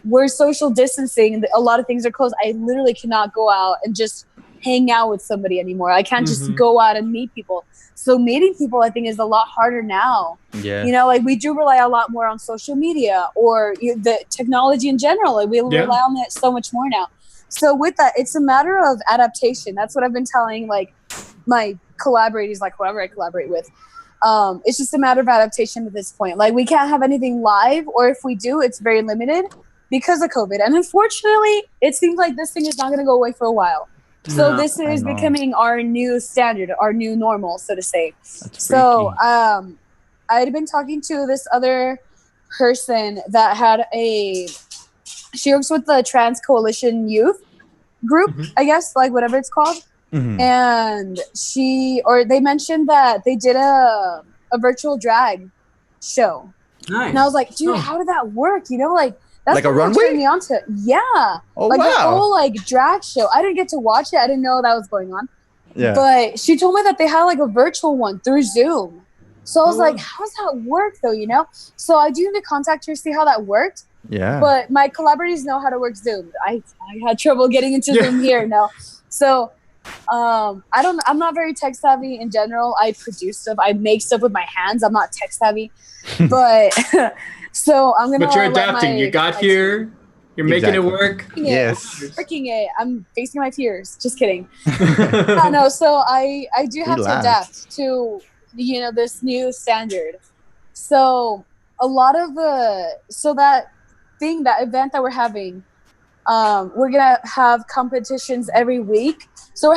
we're social distancing and a lot of things are closed. I literally cannot go out and just hang out with somebody anymore. I can't just go out and meet people. So meeting people, I think, is a lot harder now. Yeah. Like we do rely a lot more on social media or the technology in general. Like we rely on it so much more now. So with that, it's a matter of adaptation. That's what I've been telling like my collaborators, like whoever I collaborate with. It's just a matter of adaptation at this point. Like we can't have anything live, or if we do, it's very limited because of COVID. And unfortunately, it seems like this thing is not going to go away for a while. So this is becoming our new standard, our new normal, so to say. So I had been talking to this other person that had she works with the Trans Coalition Youth group, I guess, like whatever it's called. And they mentioned that they did a virtual drag show. Nice. And I was like, dude, how did that work? That's like a what runway? turned me on to Oh, like wow. the whole like drag show. I didn't get to watch it. I didn't know that was going on. Yeah. But she told me that they had like a virtual one through Zoom. So I was like, how does that work though? So I do need to contact her, see how that worked. Yeah. But my collaborators know how to work Zoom. I had trouble getting into Zoom here now. So I'm not very tech savvy in general. I produce stuff. I make stuff with my hands. I'm not tech savvy. But so I'm gonna. But you're adapting. You got here. You're making it work. Yes. Working it. I'm facing my fears. Just kidding. No. So I do have to adapt to this new standard. So a lot of that event that we're having, we're gonna have competitions every week. So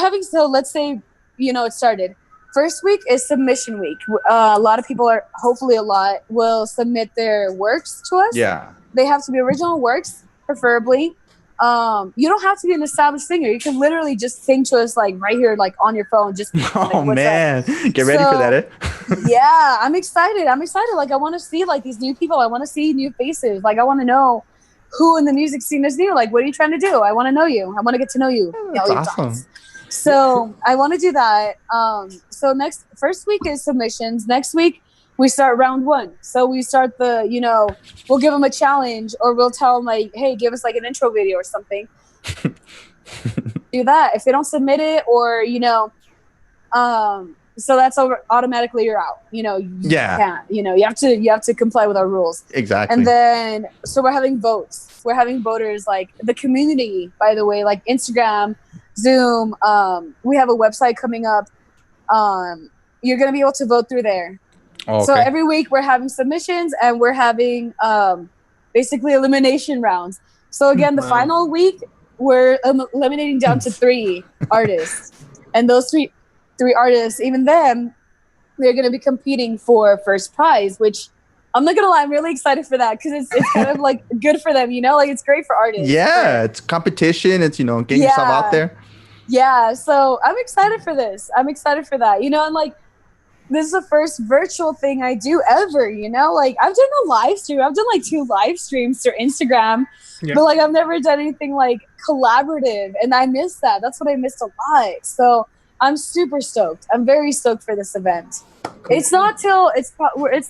let's say it started. First week is submission week. A lot of people will submit their works to us. Yeah. They have to be original works, preferably. You don't have to be an established singer. You can literally just sing to us like right here, like on your phone. Just man, get ready for that, eh? Yeah, I'm excited. Like I want to see like these new people. I want to see new faces. Like I want to know who in the music scene is new. Like what are you trying to do? I want to know you. I want to get to know you. That's awesome. So I want to do that. So first week is submissions. Next week we start round 1. So we start we'll give them a challenge, or we'll tell them like, hey, give us like an intro video or something. Do that. If they don't submit it, or So that's automatically you're out. You know, you can't. You know, you have to comply with our rules. Exactly. And then so we're having votes. We're having voters, like the community, by the way, like Instagram, Zoom. We have a website coming up. You're gonna be able to vote through there. Okay. So every week we're having submissions and we're having basically elimination rounds. So again, the final week we're eliminating down to 3 artists, and those three artists, even them, they're going to be competing for first prize. Which I'm not gonna lie, I'm really excited for that because it's kind of like good for them, you know, like it's great for artists. Yeah, it's competition. It's getting yourself out there. Yeah, so I'm excited for this. I'm excited for that, you know, and like. This is the first virtual thing I do ever, you know? Like, I've done a live stream. I've done, like, 2 live streams through Instagram. Yeah. But, like, I've never done anything, like, collaborative. And I miss that. That's what I missed a lot. So I'm super stoked. I'm very stoked for this event. Cool. It's not till – it's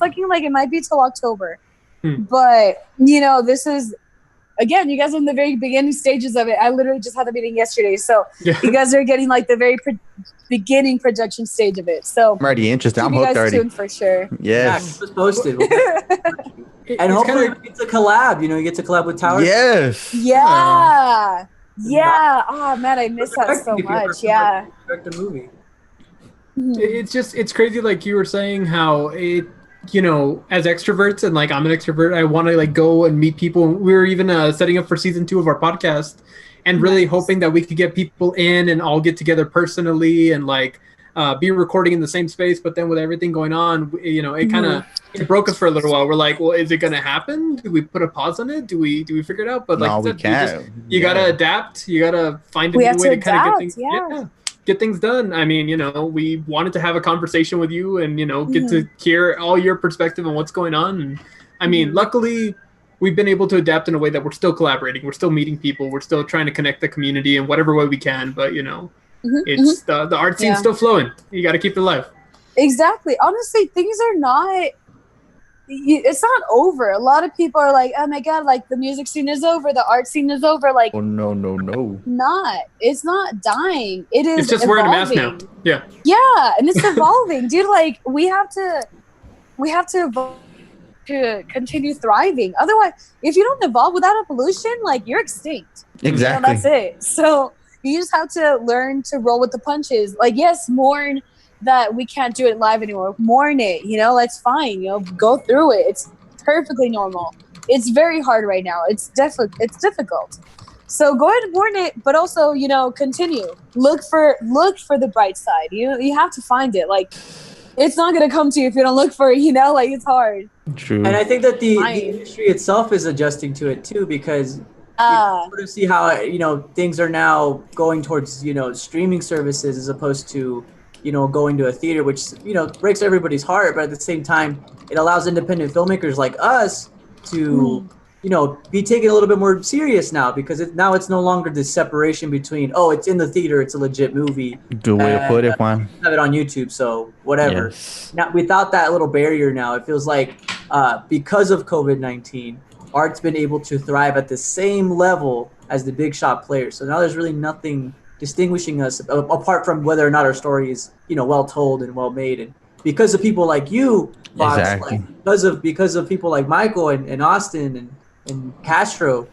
looking like it might be till October. But, you know, this is – again, you guys are in the very beginning stages of it. I literally just had the meeting yesterday. So you guys are getting, like, the very beginning production stage of it. So I'm already interested. I'm hooked already. Tuned for sure. Yes. Yeah, posted. And hopefully it's a collab. You know, you get to collab with Tower. Yes. Yeah. Yeah. Oh man, I miss that so much. Yeah. Direct a movie. It's crazy. Like you were saying, how it. You know, as extroverts, and like I'm an extrovert, I want to like go and meet people. We were even setting up for season 2 of our podcast, and really hoping that we could get people in and all get together personally and like be recording in the same space. But then with everything going on, you know, it kind of it broke us for a little while. We're like, well, is it going to happen? Do we put a pause on it? Do we figure it out? But like, no, we can't. You gotta adapt. You gotta find a new way to kind of get things. Yeah. Get things done. I mean, you know, we wanted to have a conversation with you and, you know, get to hear all your perspective on what's going on. And I mean, luckily we've been able to adapt in a way that we're still collaborating. We're still meeting people. We're still trying to connect the community in whatever way we can. But, you know, it's the art scene's still flowing. You got to keep it alive. Exactly. Honestly, things are not, it's not over. A lot of people are like, oh my God, like the music scene is over. The art scene is over. Like, oh, no. It's not dying. It is. It's just evolving. wearing a mask now. Yeah. Yeah. And it's evolving, dude. Like we have to evolve to continue thriving. Otherwise, if you don't evolve without evolution, like you're extinct. Exactly. You know, that's it. So you just have to learn to roll with the punches. Like, yes, mourn that we can't do it live anymore. Mourn it, you know, that's fine. You know, go through it. It's perfectly normal. It's very hard right now. It's difficult. So go ahead and mourn it, but also, you know, continue. Look for the bright side. You have to find it. Like, it's not gonna come to you if you don't look for it. You know, like it's hard. True. And I think that the industry itself is adjusting to it too, because you sort of see how, you know, things are now going towards, you know, streaming services as opposed to, you know, going to a theater, which, you know, breaks everybody's heart, but at the same time, it allows independent filmmakers like us to, you know, be taken a little bit more serious now, because now it's no longer this separation between, oh, it's in the theater, it's a legit movie. Good way to put it, Juan. Have it on YouTube, so whatever. Yes. Now, without that little barrier now, it feels like because of COVID-19, art's been able to thrive at the same level as the big shot players. So now there's really nothing distinguishing us apart from whether or not our story is, you know, well told and well made. And because of people like you, Fox, exactly. like, because of people like Michael and Austin and Castro,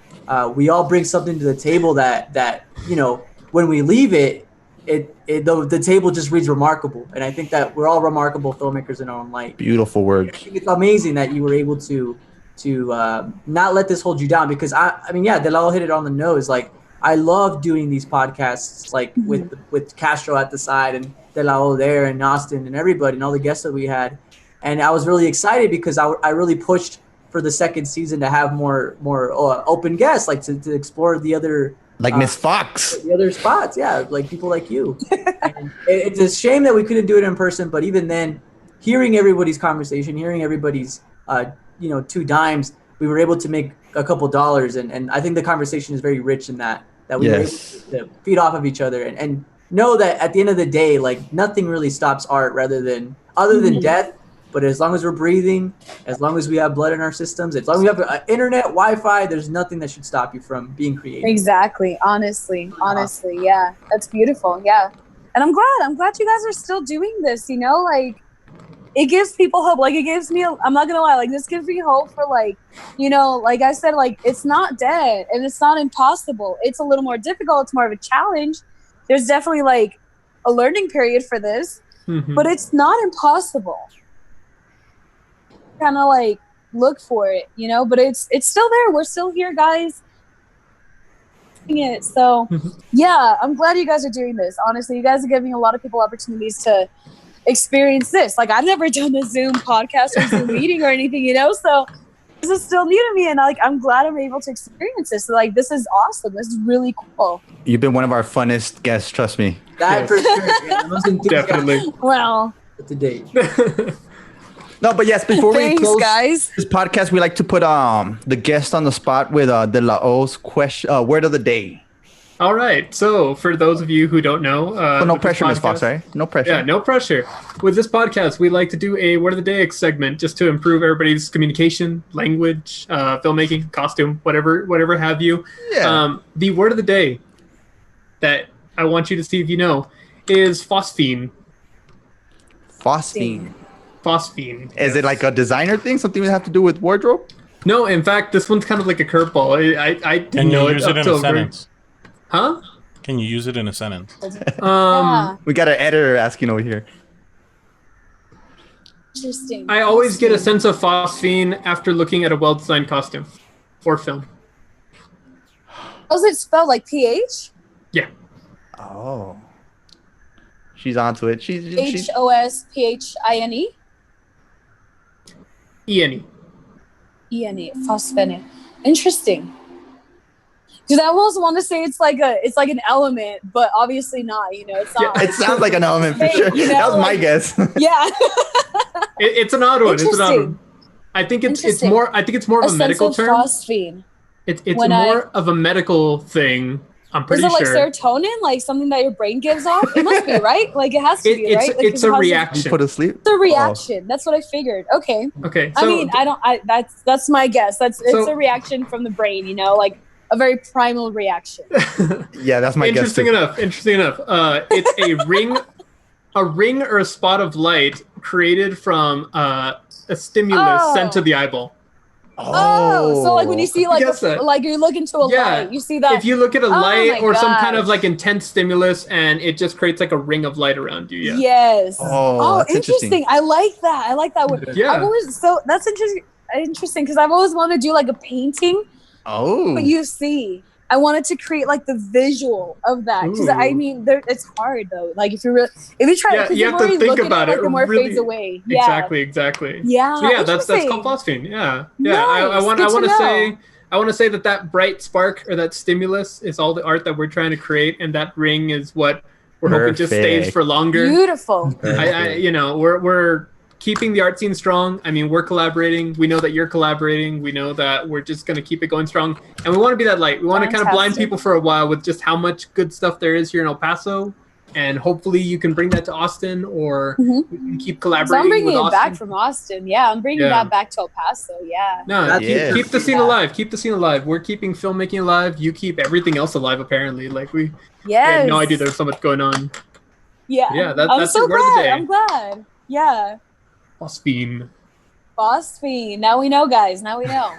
we all bring something to the table that you know, when we leave the table just reads remarkable. And I think that we're all remarkable filmmakers in our own light. Beautiful words. I think it's amazing that you were able to not let this hold you down, because I mean, yeah, Delao hit it on the nose. Like, I love doing these podcasts, like with Castro at the side and Delao there and Austin and everybody and all the guests that we had. And I was really excited because I really pushed for the second season to have more open guests, like to explore the other, like Miss Fox, the other spots. Yeah, like people like you. And it's a shame that we couldn't do it in person, but even then, hearing everybody's conversation, hearing everybody's you know, 2 dimes, we were able to make a couple dollars, and I think the conversation is very rich in that we were able to feed off of each other and know that at the end of the day, like, nothing really stops art other than death. But as long as we're breathing, as long as we have blood in our systems, as long as we have internet, Wi-Fi, there's nothing that should stop you from being creative. Exactly. Honestly, yeah, that's beautiful. Yeah. And I'm glad you guys are still doing this, you know, like it gives people hope. Like it gives me, I'm not gonna lie, like this gives me hope for like, you know, like I said, like it's not dead and it's not impossible. It's a little more difficult. It's more of a challenge. There's definitely like a learning period for this, but it's not impossible. Kind of like look for it, you know, but it's still there. We're still here, guys. It. So yeah, I'm glad you guys are doing this. Honestly, you guys are giving a lot of people opportunities to experience this. Like I've never done a Zoom podcast or Zoom meeting or anything, you know, so this is still new to me, and like I'm glad I'm able to experience this. So, like this is awesome. This is really cool. You've been one of our funnest guests, trust me. That for sure. Yeah, most Definitely. Well, to date. No, but yes, before we thanks, close guys. this podcast, we like to put the guest on the spot with De La O's question, word of the day. All right. So for those of you who don't know, No pressure, Ms. Fox, right? No pressure. Yeah, no pressure. With this podcast, we like to do a word of the day segment just to improve everybody's communication, language, filmmaking, costume, whatever have you. Yeah. The word of the day that I want you to see if you know is phosphine. Phosphine. Phosphine. Is it like a designer thing? Something we have to do with wardrobe? No, in fact, this one's kind of like a curveball. I didn't Can know you use it in a sentence? Huh? Can you use it in a sentence? Yeah. We got an editor asking over here. Interesting. I always get a sense of phosphine after looking at a well-designed costume or film. How's it spelled? Like PH? Yeah. Oh. She's onto it. She's HOSPHINE? E-N-E. ENE. Phosphine. Interesting. Because I almost want to say it's like an element, but obviously not. You know, it's not. It sounds like an element for sure. You know, That was my like- guess. Yeah. It's an odd one. It's an odd Interesting. one. I think it's Interesting. more. I think it's more of a medical sense of term. phosphine. It's when more of a medical thing. I'm pretty Is it like sure. serotonin, like something that your brain gives off? It must be, right? Like it has to be, right? Like, It's a because reaction. Put to sleep. It's a reaction. That's what I figured. Okay. Okay. So I mean, that's my guess. It's So- a reaction from the brain, you know, like a very primal reaction. Yeah, that's my guess. Interesting too. enough. It's a ring or a spot of light created from a stimulus sent to the eyeball. Oh, so like when you see like Guess that. like you look into a Yeah. light, you see that. If you look at a Oh light my or some kind of gosh. like intense stimulus and it just creates like a ring of light around you. Yeah. Yes. Oh, that's interesting. I like that. I like that one. Yeah. I've always that's interesting because I've always wanted to do like a painting. Oh. But you see, I wanted to create like the visual of that because I Ooh. mean, it's hard though. Like if you try, Yeah, because you you're have to already think looking about at it like the more really- fades away. Yeah. Exactly. Yeah. So yeah, that's interesting. called phosphine. Yeah. Yeah. I Nice, want good to to know. say I want to say that bright spark or that stimulus is all the art that we're trying to create, and that ring is what we're hoping just stays Perfect. for longer. Beautiful. We're keeping the art scene strong. I mean, we're collaborating. We know that you're collaborating. We know that we're just going to keep it going strong. And we want to be that light. We want to kind of blind Fantastic. people for a while with just how much good stuff there is here in El Paso. And hopefully you can bring that to Austin, or we can keep So collaborating I'm bringing with it Austin. back from Austin. Yeah, I'm bringing Yeah. that back to El Paso. Yeah. No, That's Yeah. keep the scene Yeah. alive. Keep the scene alive. We're keeping filmmaking alive. You keep everything else alive, apparently. Like we Yes. had no idea there was so much going on. Yeah. Yeah, I'm that's so the word of the glad. day. I'm glad. Yeah. Phosphine. Phosphine. Now we know, guys. Now we know.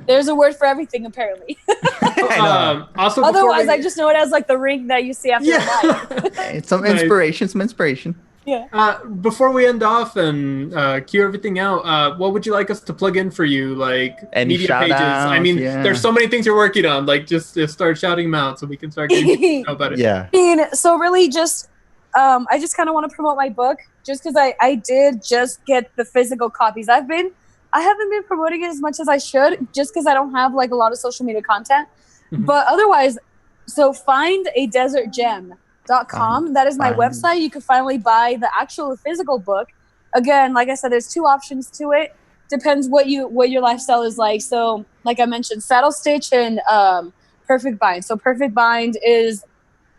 There's a word for everything, apparently. I Also, before Otherwise, we- I just know it as like the ring that you see after a light. know. It's some Nice. inspiration. Yeah. Before we end off and cue everything out, what would you like us to plug in for you? Like Any media pages? shout-outs? I mean, Yeah. there's so many things you're working on. Like, just start shouting them out so we can start getting to know about it. Yeah. I mean, so really just I just kind of want to promote my book just because I did just get the physical copies. I haven't been promoting it as much as I should just because I don't have like a lot of social media content. Mhm. But otherwise, so findadesertgem.com. That is my Find- website. You can finally buy the actual physical book. Again, like I said, there's two options to it. Depends what your lifestyle is like. So like I mentioned, Saddle Stitch and Perfect Bind. So Perfect Bind is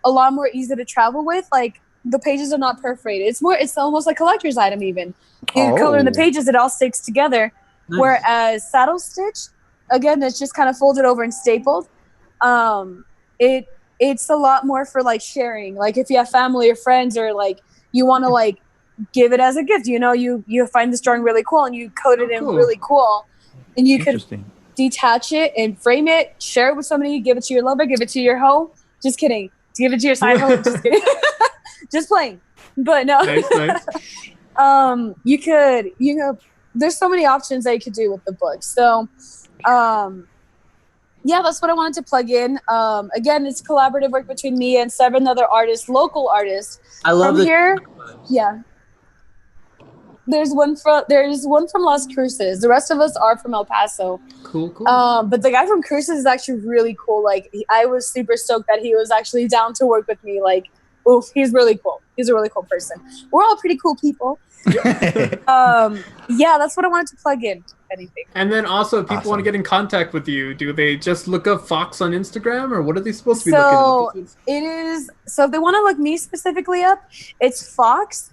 a lot more easy to travel with. Like the pages are not perforated. It's almost like collector's item even. You color in the Oh. pages, it all sticks together. Nice. Whereas Saddle Stitch, again, it's just kind of folded over and stapled. It it's a lot more for like sharing. Like if you have family or friends, or like you want to like give it as a gift, you know, you find this drawing really cool and you code it in really cool, and you could detach it and frame it, share it with somebody, give it to your lover, give it to your hoe. Just kidding. Give it to your side hoe. Just kidding. Just playing. But no. Nice. You could, you know, there's so many options that you could do with the book. So, yeah, that's what I wanted to plug in. Again, it's collaborative work between me and 7 other artists, local artists. I love from here. Yeah. There's one from Las Cruces. The rest of us are from El Paso. Cool. But the guy from Cruces is actually really cool. Like, I was super stoked that he was actually down to work with me. Like, oof, he's really cool. He's a really cool person. We're all pretty cool people. Yeah, that's what I wanted to plug in. Anything. And then also, if people want to get in contact with you, do they just look up Fox on Instagram, or what are they supposed to be looking up? So if they want to look me specifically up, it's Fox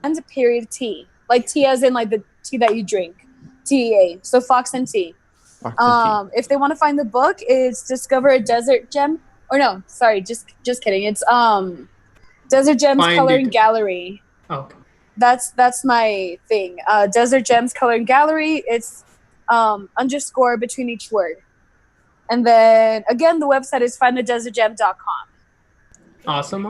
and a period T, like T as in like the tea that you drink, TEA. So Fox and T. If they want to find the book, it's Discover a Desert Gem. Or no, sorry, just kidding. It's Desert Gems Coloring Gallery. Oh, okay. That's my thing. Desert Gems Coloring Gallery. It's underscore between each word. And then again, the website is findthedesertgem.com. Awesome.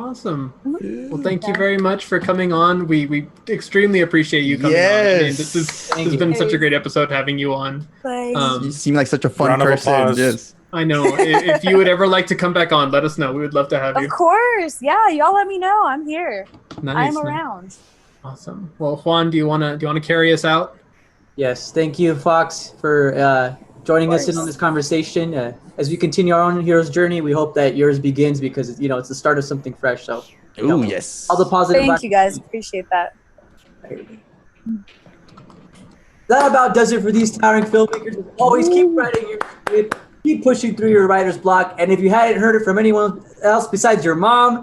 Well, thank you very much for coming on. We extremely appreciate you coming on. I mean, this has been such a great episode having you on. You seem like such a fun person. Yes. I know. If you would ever like to come back on, let us know. We would love to have you. Of course. Yeah, y'all let me know. I'm here. Nice. I'm around. Awesome. Well, Juan, do you wanna carry us out? Yes. Thank you, Fox, for joining us in on this conversation. As we continue our own hero's journey, we hope that yours begins, because it's the start of something fresh. So, yes. All the positive. Thank you, guys. Appreciate that. That about does it for these towering filmmakers. Always keep writing your script, keep pushing through your writer's block, and if you hadn't heard it from anyone else besides your mom,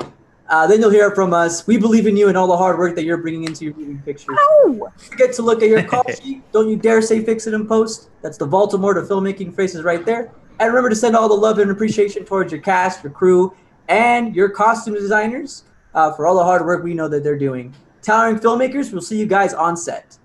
then you'll hear it from us. We believe in you and all the hard work that you're bringing into your moving pictures. Ow! Forget to look at your call sheet. Don't you dare say fix it in post. That's the Baltimore to filmmaking phrases right there. And remember to send all the love and appreciation towards your cast, your crew, and your costume designers for all the hard work we know that they're doing. Towering filmmakers, we'll see you guys on set.